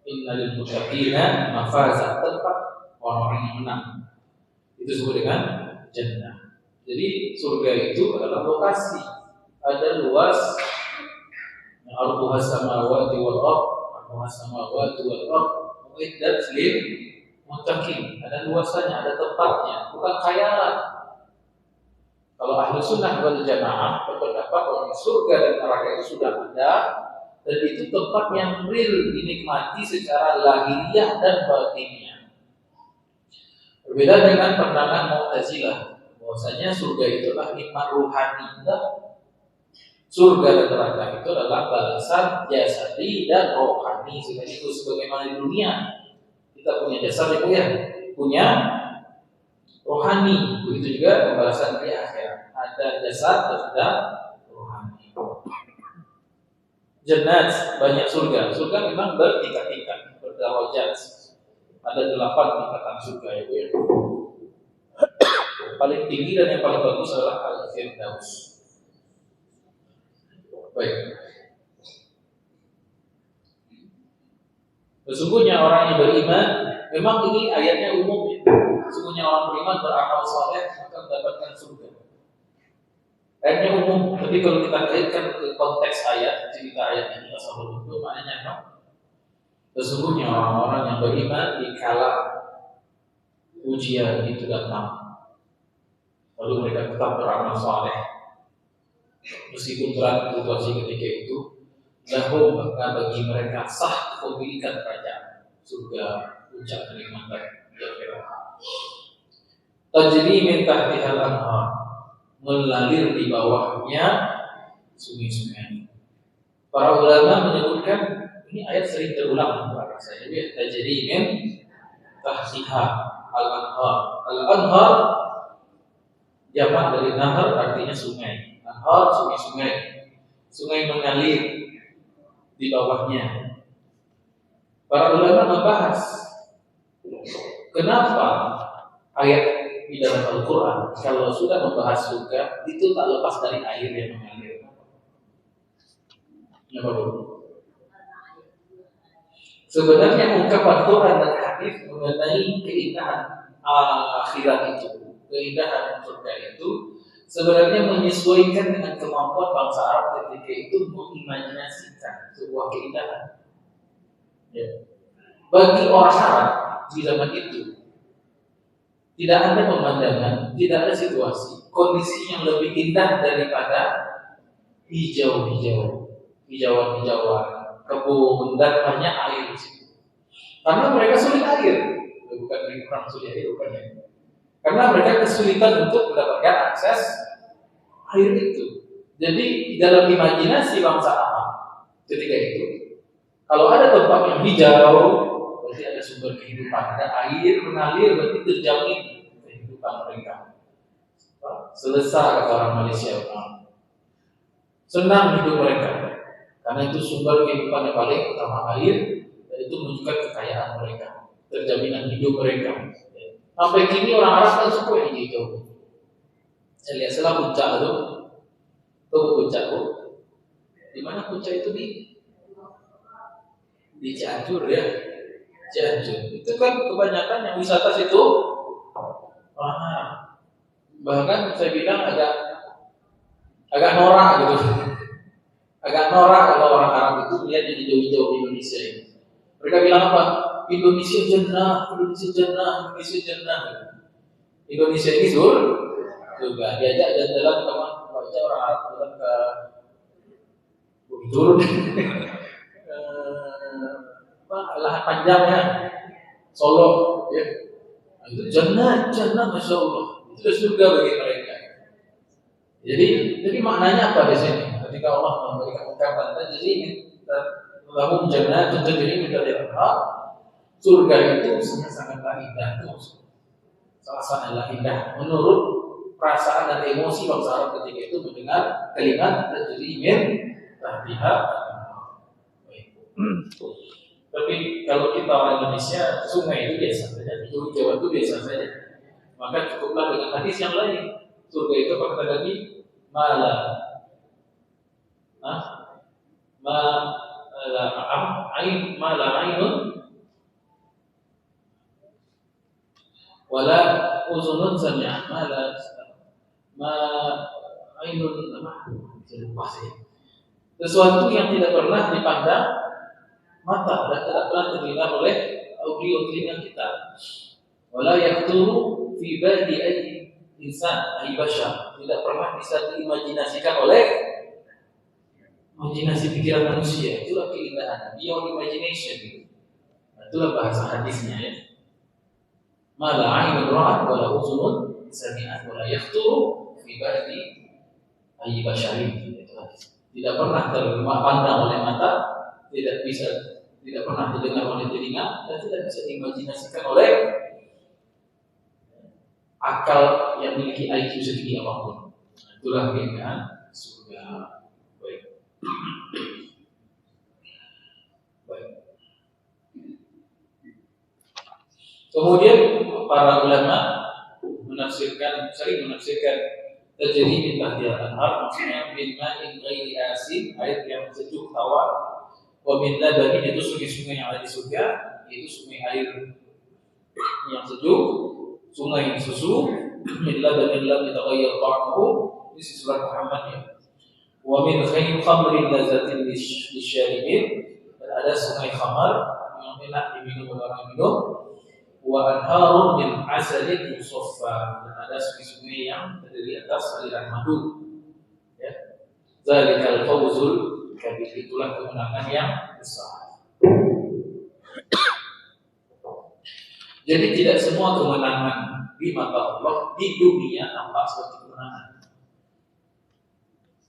Innal muttaqina mafaza, tempat orang-orang yang menang. Itu disebut dengan jannah. Jadi surga itu adalah lokasi. Ada luas yang arduha samawati wal ardh, arduha samawati wal ardh, muiddat lil muttaqin. Ada luasannya, ada tempatnya, bukan khayalan. Kalau ahlu sunnah wal jamaah berpendapat bahwa surga dan neraka itu sudah ada, dan itu tempat yang real dinikmati secara lahiriah dan batiniah. Berbeda dengan pandangan Mu'tazilah, bahwasanya surga itu adalah nikmat ruhani. Surga dan neraka itu adalah balasan jasadi dan rohani. Itu sebagaimana di dunia kita punya jasad ya, punya rohani. Begitu juga pembahasan di akhirat, ada jasad dan ada rohani. Jannat, banyak surga. Surga memang bertingkat-tingkat, berdarajat. Ada 8 tingkatan surga ya. Paling tinggi dan yang paling bagus adalah Al-Firdaus. Baik. Sesungguhnya orang yang beriman, memang ini ayatnya umum ya. Sesungguhnya orang beriman beramal saleh akan mendapatkan surga. Ayatnya umum, tapi kalau kita kaitkan ke konteks ayat, cerita ayat ini asal itu maknanya apa? Sesungguhnya orang-orang yang beriman dikala ujian itu datang, lalu mereka tetap beramal saleh, meskipun berat situasi ketika itu, lahum, maka bagi mereka sah kepemilikan kerajaan surga, puncak kenikmatan di akhirat. Tajri min tahtihal anhar, mengalir di bawahnya sungai-sungai. Para ulama menyebutkan ini ayat sering terulang dalam saya. Jadi tajri min tahtiha al-anhar. Al-anhar jamak dari nahar, artinya sungai. Anhar sungai-sungai. Sungai mengalir di bawahnya. Para ulama membahas kenapa ayat di dalam Al-Quran kalau sudah membahas surga itu tak lepas dari air yang mengalir. Sebenarnya ungkapan Quran dan hadis mengenai keindahan akhirat itu, keindahan surga itu sebenarnya menyesuaikan dengan kemampuan bangsa Arab ketika itu mengimajinasikan sebuah keindahan. Ya. Bagi orang Arab di zaman itu, Tidak ada pemandangan, tidak ada situasi, kondisi yang lebih indah daripada hijau-hijau, hijauan-hijauan, kebun dan hanya air di situ. Karena mereka sulit air, bukan kurang sulit air, bukan ya. Karena mereka kesulitan untuk mendapatkan akses air itu. Jadi dalam imajinasi bangsa Arab ketika itu, kalau ada tempat yang hijau, berarti ada sumber kehidupan, ada air mengalir, berarti terjamin kehidupan mereka. Selesai kata orang Malaysia, senang hidup mereka, karena itu sumber kehidupan yang paling utama air, dan itu menunjukkan kekayaan mereka, terjaminan hidup mereka. Sampai kini orang Arab kan suka yang hijau. Saya lihat setelah puncak itu puncak di mana puncak itu di Cianjur ya, Cianjur. Itu kan kebanyakan yang wisata situ mahal. Bahkan saya bilang agak norak gitu. Agak norak kalau orang Arab itu melihat yang hijau-hijau di Indonesia ini. Mereka bilang apa? Indonesia jannah, Indonesia jannah, Indonesia jannah. Indonesia ini surga. Diajak jalan-jalan teman baca orang Arab jalan ke turun lahan panjangnya Solo ya. Itu jannah, masya Allah. Itu surga bagi mereka. Jadi maknanya apa di sini? Ketika Allah memberikan ungkapan tadi ini, lahum jannatun tajri min tahtiha al-anhar, surga itu sangat-sangatlah indah itu. Sangat-sangatlah indah menurut perasaan dan emosi bangsa Arab ketika itu mendengar kalimat tajri min tahtiha al-anhar. Tapi kalau kita orang Indonesia, sungai itu biasa saja, hijau-hijau itu biasa saja. Maka cukuplah dengan hadis yang lain. Surga itu apa kata Nabi? Mala ainun wala uzunun sami'at ainun sesuatu yang tidak pernah dipandang mata dan tidak pernah terdengar oleh audio telinga kita. Wala yakturu fi badi ayyi insan ayyi bashar, tidak pernah bisa diimajinasikan oleh imajinasi pikiran manusia. Itulah keindahan, beyond imagination. Itulah bahasa hadisnya ya. Mala ainun ra'at wala uzunun sami'at wala yakturu fi badi ayyi basharin. Tidak pernah terpandang oleh mata, tidak pernah didengar oleh telinga, dan tidak bisa diimajinasikan oleh akal yang memiliki IQ setinggi apapun. Itulah keindahan surga. Baik. Kemudian para ulama sering menafsirkan tajri min tahtiha al-anhar, maksudnya min ma'in ghairi asin, air yang sejuk tawar, wa min labanin, itu sungai-sungai yang ada di surga, itu sungai air yang sejuk, sungai susu, min labanin lam yataghayyar ta'amuhu, ini surat Muhammad ya. Wa min khamrin lazatin lisyaribin, dan ada sungai khamar yang enak diminum oleh orang minum. Wa anharun min asalin musaffa, dan ada sungai-sungai yang terdiri atas aliran madu. Ya. Zalikal fawzul kabir, itulah kemenangan yang besar. Jadi tidak semua kemenangan di mata Allah di dunia nampak seperti kemenangan.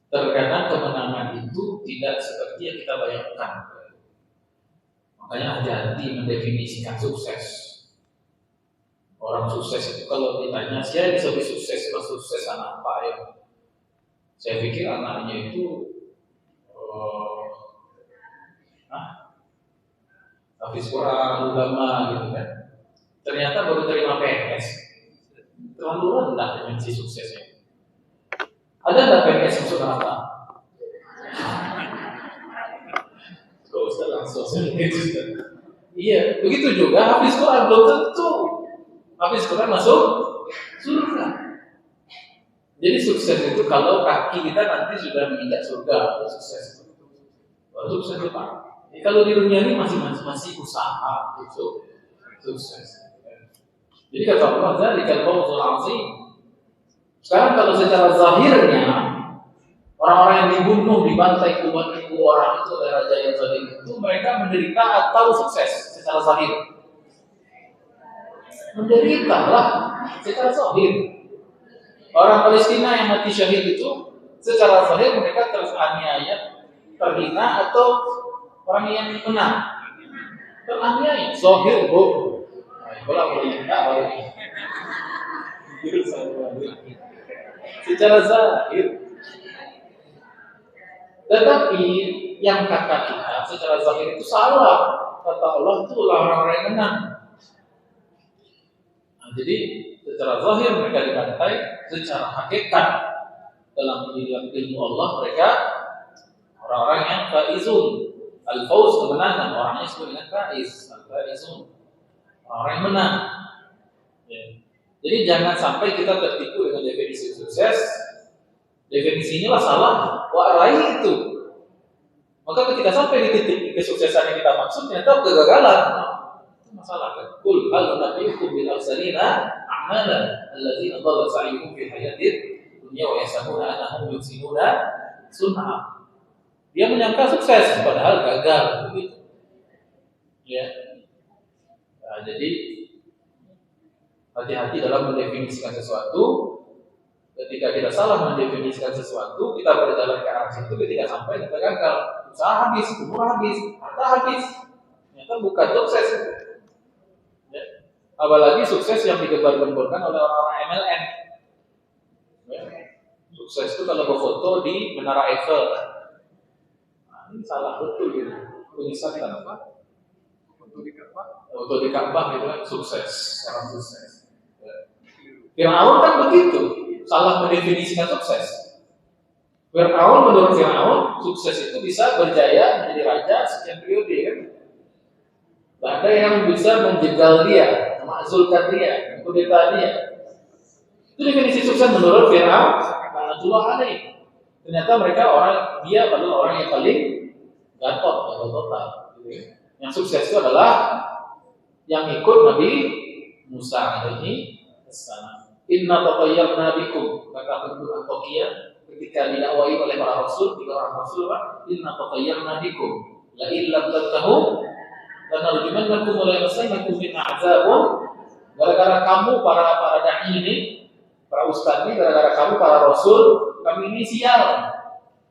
Terkadang kemenangan itu tidak seperti yang kita bayangkan. Makanya hati-hati mendefinisikan sukses. Orang sukses itu kalau ditanya, saya bisa sukses, kalau sukses anak apa ya? Saya pikir anaknya itu habis Quran, ulama gitu kan. Ternyata baru terima PNS, terlalu rendah dimensi suksesnya. Ada nggak PNS masuk neraka? Kalau Ustaz langsung iya, begitu juga habis Quran belum tentu. Habis Quran masuk surga. Jadi sukses itu kalau kaki kita nanti sudah menginjak surga, itu sukses. Baru sukses itu Pak. Kalau di dunia ini masih usaha itu sukses. Jadi kata Allah, "Dzalikal fawzul 'azim." Sekarang kalau secara zahirnya orang-orang yang dibunuh, dibantai puluhan ribu orang itu oleh raja yang zalim itu, mereka menderita atau sukses secara zahir? Menderita lah secara zahir. Orang Palestina yang mati syahid itu secara zahir mereka teraniaya, terhina, atau orang yang menang? Teraniaya, zahir bohong. Kalau boleh tak boleh. Secara zahir. Tetapi yang kata kita secara zahir itu salah. Kata Allah itu orang-orang yang menang. Nah, jadi secara zahir mereka dibantai, secara hakikat dalam ilmu Allah mereka orang-orang yang faizun. Al-fauz kemenangan, orangnya disebut dengan faiz, al-faizun. Orang yang menang. Ya. Jadi jangan sampai kita tertipu dengan definisi sukses. Definisi inilah salah. Raih itu. Maka ketika sampai di titik kesuksesan yang kita maksud, ternyata kegagalan. Itu masalah kan. Qul hal nunabbiukum bil akhsarina a'malan alladzina dhalla sa'yuhum fi hayatid dunya wa yahsabuna annahum yuhsinuna sun'a. Dia menyangka sukses padahal gagal begitu. Ya. Nah, jadi hati-hati dalam mendefinisikan sesuatu. Ketika kita salah mendefinisikan sesuatu, kita berjalan ke arah situ, ketika sampai kita gagal, usaha habis, umur habis, harta habis, ternyata bukan sukses. Ya. Apalagi sukses yang digembar-gemborkan oleh orang-orang MLM. Ya. Sukses itu kalau berfoto di Menara Eiffel. Nah, ini salah betul gitu. Penyesatan apa? Foto di Ka'bah itu kan sukses, orang sukses. Fir'aun kan begitu, salah mendefinisikan sukses. Fir'aun menurut Fir'aun, sukses itu bisa berjaya menjadi raja sekian periode kan. Ada yang bisa menjegal dia, memakzulkan dia, mengkudeta dia. Itu definisi sukses menurut Fir'aun. Laknatullah alaih. Ternyata mereka dia adalah orang yang paling gatot atau total. Yang sukses itu adalah yang ikut Nabi Musa alaihi salam. Inna tatayyarna bikum, kata penduduk Antioquia ketika didakwai oleh para rasul, 3 orang rasul, inna tatayyarna bikum, la illam tantahu lanarjumannakum wa la yamassannakum min azabun. Gara-gara kamu para dai ini, para ustaz ini, gara-gara kamu para rasul, kami ini sial.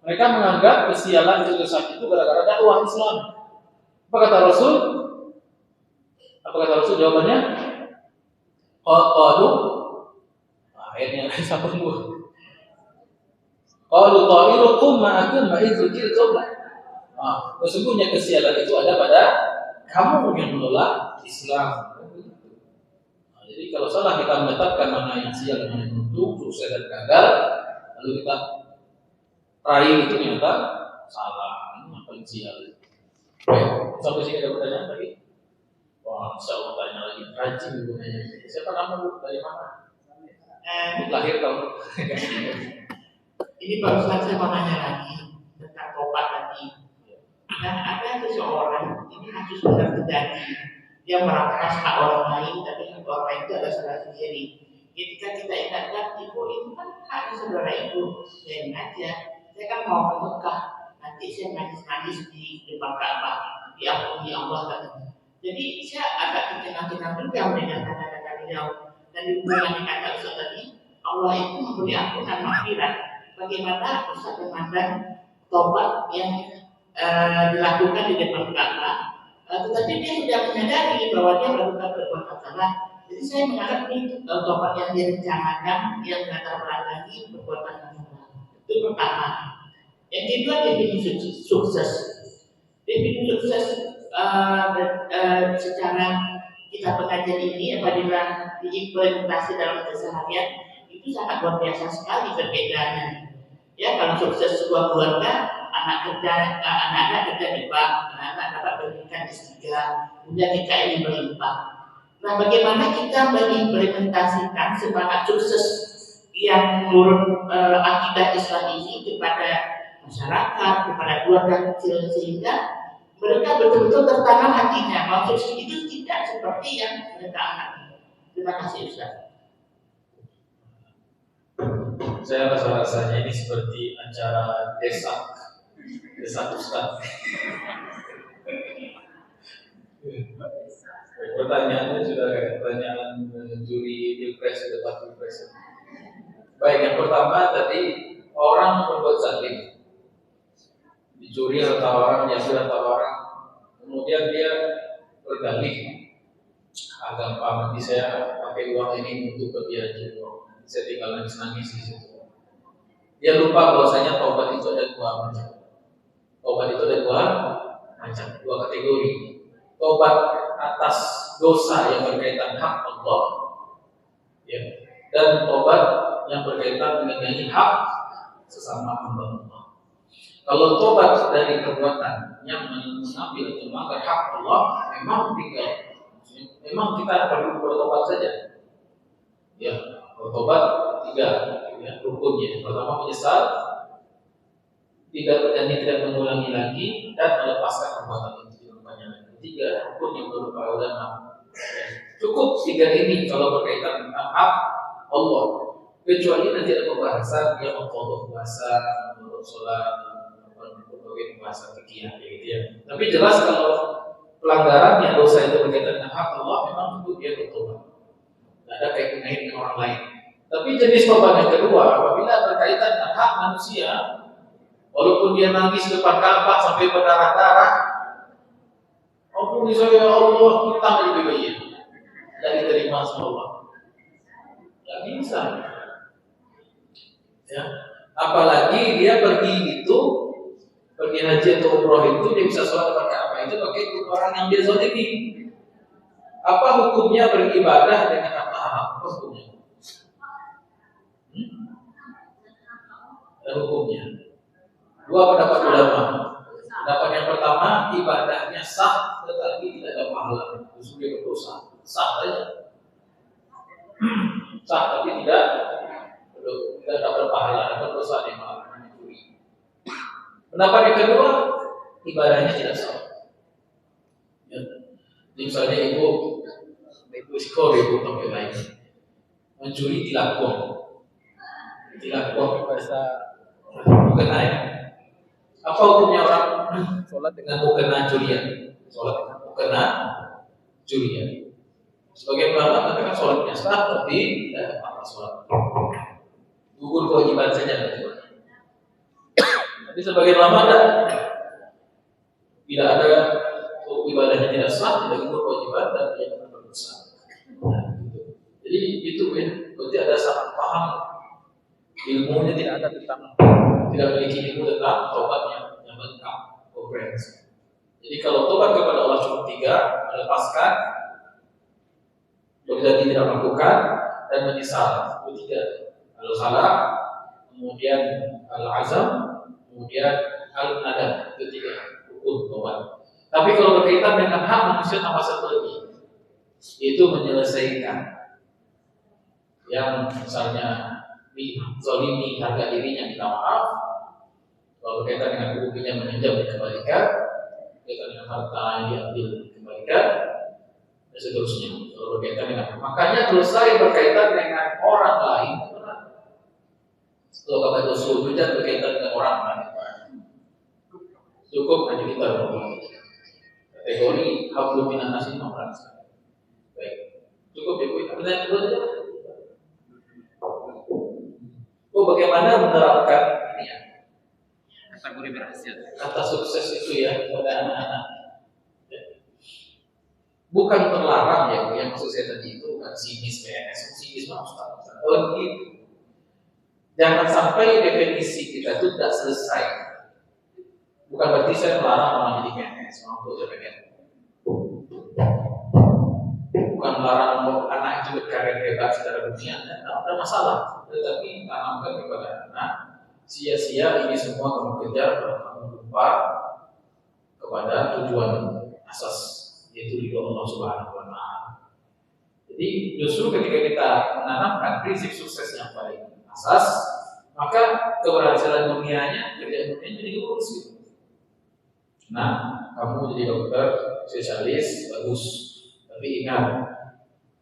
Mereka menganggap kesialan kesuksesan itu gara-gara dakwah Islam. Apa kata Rasul? Jawabannya? Qalu, ayatnya sampai sembuh. Qalu ta'irukum ma'akum ma'idzukirtum. Sesungguhnya kesialan itu ada pada kamu yang menolak Islam. Jadi kalau salah kita menetapkan mana yang sial dan mana yang untung, sukses dan gagal, lalu kita raih itu ternyata salah. Ini yang paling sial. Sampai sini ada pertanyaan lagi? Wah, insya Allah tanya lagi. Rajin ibu nanya. Siapa kamu? Dari mana? Lahir kamu. Ini baru saja saya mau nanya lagi tentang tobat tadi. Dan ada seseorang, ini kasus benar terjadi, dia merampas hak orang lain, tapi hak orang lain itu adalah salah sendiri. Ketika kita ingatkan, ibu itu kan hak saudara ibu, saya aja. Saya kan mau ke Mekah, nanti saya nangis-nangis di depan Ka'bah, diampuni Allah katanya. Jadi saya agak tercengang-cengang juga dengan kata-kata beliau. Dan hubungannya kata Ustaz tadi, Allah itu memberi ampunan maghfirah. Bagaimana Ustaz memandang tobat yang dilakukan di depan Ka'bah, tetapi dia sudah menyadari bahwa dia melakukan perbuatan salah. Jadi saya menganggap ini tobat yang direncanakan, yang latar belakangi perbuatan salah. Itu pertama. Yang kedua, definisi sukses. Definisi sukses secara kita pengajian ini apabila diimplementasi dalam keseharian itu sangat luar biasa sekali perbedaannya. Ya, kalau sukses sebuah keluarga, anak-anak kerja di bank, anak-anak dapat pendidikan S3, kemudian NIKAH berlimpah. Nah, bagaimana kita mengimplementasikan semangat sukses yang menurut akidah Islam ini kepada masyarakat, kepada keluarga kecil, sehingga mereka betul-betul tertanam hatinya bahwa sukses itu tidak seperti yang mereka alami, Terima kasih Ustaz. Saya rasa-rasanya ini seperti acara desak Ustaz. Pertanyaannya sudah kayak pertanyaan juri pilpres debat pilpres. Baik, yang pertama tadi orang berbuat zalim, dicuri harta orang, diambil harta orang, kemudian dia berdalih, agak nanti saya pakai uang ini untuk pergi haji, saya tinggal nangis di situ. Dia lupa bahwasanya taubat itu ada dua macam. Taubat itu ada dua macam, dua kategori. Taubat atas dosa yang berkaitan hak Allah, ya, dan taubat yang berkaitan mengenai hak sesama hamba Allah. Kalau tobat dari perbuatan yang mengambil atau melanggar hak Allah, memang kita perlu bertobat saja. Ya, bertobat tiga ya, rukunnya. Pertama menyesal, tidak mengulangi lagi, dan melepaskan perbuatan itu. Tiga rukun yang berupa ulama. Cukup tiga ini kalau berkaitan tentang hak Allah. Kecuali nanti ada pembahasan dia mengkodok puasa, mengkodok sholat, berbagai pembahasan fikih gitu ya. Tapi jelas kalau pelanggaran yang dosa itu berkaitan dengan hak Allah, memang itu dia bertobat. Tidak ada kaitan dengan orang lain. Tapi jenis tobat yang kedua, apabila berkaitan dengan hak manusia, walaupun dia nangis depan Ka'bah sampai berdarah-darah, ampuni saya ya Allah, kita lebih baik dari terima sama Allah. Tidak bisa. Ya. Apalagi dia pergi haji atau umroh itu dia bisa sholat depan Ka'bah itu pakai orang yang dia zalimi. Apa hukumnya beribadah dengan harta haram? Apa hukumnya? Ada hukumnya. Dua pendapat ulama. Pendapat yang pertama, ibadahnya sah tetapi tidak ada pahala, justru dia berdosa. Sah saja. Sah tapi tidak berpahala, ada dosa yang mencuri. Pendapat yang kedua, ibadahnya tidak sah. Ya. Misalnya ibu sekolah ibu pakai lain, mencuri tilakon bahasa mukena ya. Apa hukumnya orang sholat dengan mukena curian? Sholat dengan mukena curian. Sebagai ulama katakan sholatnya sah tapi tidak ada pahala sholat. Gugur kewajiban saja. Tapi sebagai ulama tidak ada ibadahnya tidak sah, tidak gugur kewajiban dan dia akan berdosa. Jadi itu ya, berarti ada salah paham ilmunya tidak ada tidak memiliki ilmu tentang tobat yang lengkap, komprehensif. Jadi kalau tobat kepada Allah cuma tiga, melepaskan, berarti tidak melakukan, dan menyesal. Itu tiga. Al-salah, kemudian al-azam, kemudian al-nadam. Itu tiga rukun tobat. Tapi kalau berkaitan dengan hak manusia tambah satu lagi, itu menyelesaikan yang misalnya zalimi harga dirinya minta maaf, kalau berkaitan dengan hukumnya meminjam dikembalikan, berkaitan dengan harta yang diambil dikembalikan, dan seterusnya. Kalau berkaitan dengan makanya selesai berkaitan dengan orang lain, kalau kata Rasul tidak berkaitan dengan orang lain, cukup hanya kita berdua. Kategori hablum minan nas ini nomor satu. Baik, cukup ya Bu. Pertanyaan kedua saja. Bagaimana menerapkan ini ya? Kategori berhasil. Kata sukses itu ya kepada anak-anak. Bukan terlarang ya, yang maksud saya tadi itu bukan sinis PNS, sinis mah Ustaz. Oh gitu. Jangan sampai definisi kita itu tidak selesai. Bukan berarti saya melarang orang jadi PNS, mampu jadi PNS. Bukan melarang anak itu berkarir hebat secara dunia, tidak ada masalah. Tetapi tanamkan kepada anak, sia-sia ini semua kamu kejar kalau kamu lupa kepada tujuan asas, yaitu ridho Allah Subhanahu wa Ta'ala. Jadi justru ketika kita menanamkan prinsip sukses yang paling asas, maka keberhasilan dunianya, kerjaan dunianya jadi lurus gitu. Nah, kamu jadi dokter, spesialis, bagus. Tapi ingat,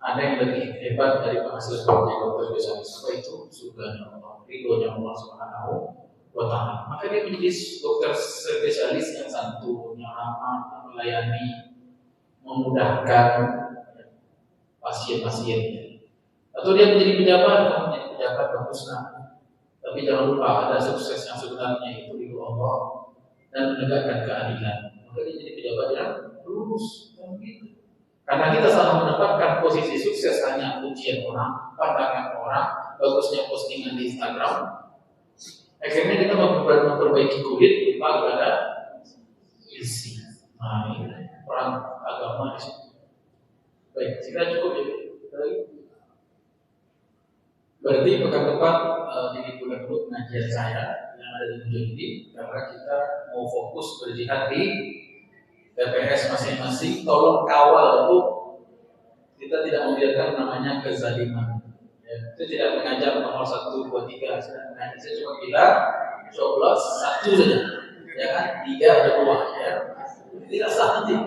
ada yang lebih hebat dari penghasilan sebagai dokter spesialis. Apa itu? Surganya Allah, ridhonya Allah Subhanahu wa Ta'ala. Maka dia menjadi dokter spesialis yang santun, yang ramah, melayani, memudahkan pasien-pasiennya. Atau dia menjadi pejabat, kamu menjadi pejabat bagus nah. Tapi jangan lupa ada sukses yang sebenarnya itu ridho Allah dan menegakkan keadilan. Maka dia jadi pejabat yang lurus dan begitu. Karena kita selalu mendapatkan posisi sukses hanya pujian orang, pandangan orang, bagusnya postingan di Instagram. Akhirnya kita memperbaiki kulit lupa pada isi. Nah, ini peran agama di sini. Baik, sekiranya cukup ya. Berarti pekan depan diliburkan dulu pengajian saya yang ada di Mujahidin karena kita mau fokus berjihad di TPS masing-masing. Tolong kawal itu, kita tidak membiarkan namanya kezaliman. Ya, itu tidak mengajar nomor 1, 2, 3. Saya cuma bilang coblos 1 saja, ya kan? 3 ada 2 ya. Tidak sah nanti.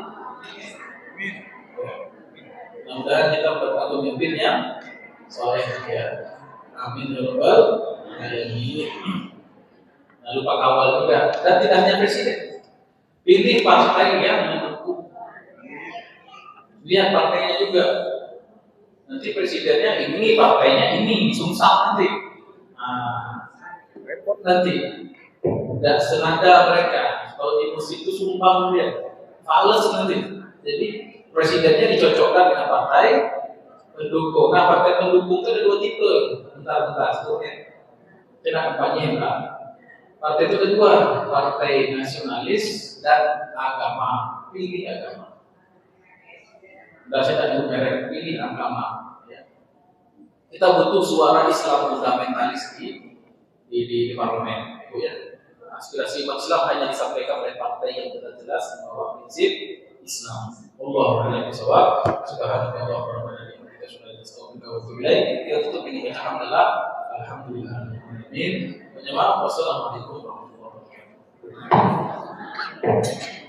Mudah-mudahan kita bertemu pemimpin yang soleh ya. Amin ya rabbal alamin. Nah, lupa kawal juga. Dan tidak hanya presiden. Pilih partai yang mendukung. Lihat partainya juga. Nanti presidennya ini, partainya ini, sungsang nanti. Repot nanti. Dan senada mereka. Kalau di musik itu sumbang dia, fales nanti. Jadi presidennya dicocokkan dengan partai pendukung. Nah, partai pendukung itu ada 2 tipe. Bentar, sebutnya. Kita kampanye kan. Partai itu ada 2, partai nasionalis dan agama. Pilih agama. Dan saya tadi merek, pilih agama. Ya. Kita butuh suara Islam fundamentalis di parlemen. Itu ya. Aspirasi umat Islam hanya disampaikan oleh partai yang jelas membawa prinsip Islam. Allah a'lam bishawab. Subhanallah wa bihamdihi. Kita tutup ini alhamdulillah. Amin. Wassalamualaikum warahmatullahi wabarakatuh.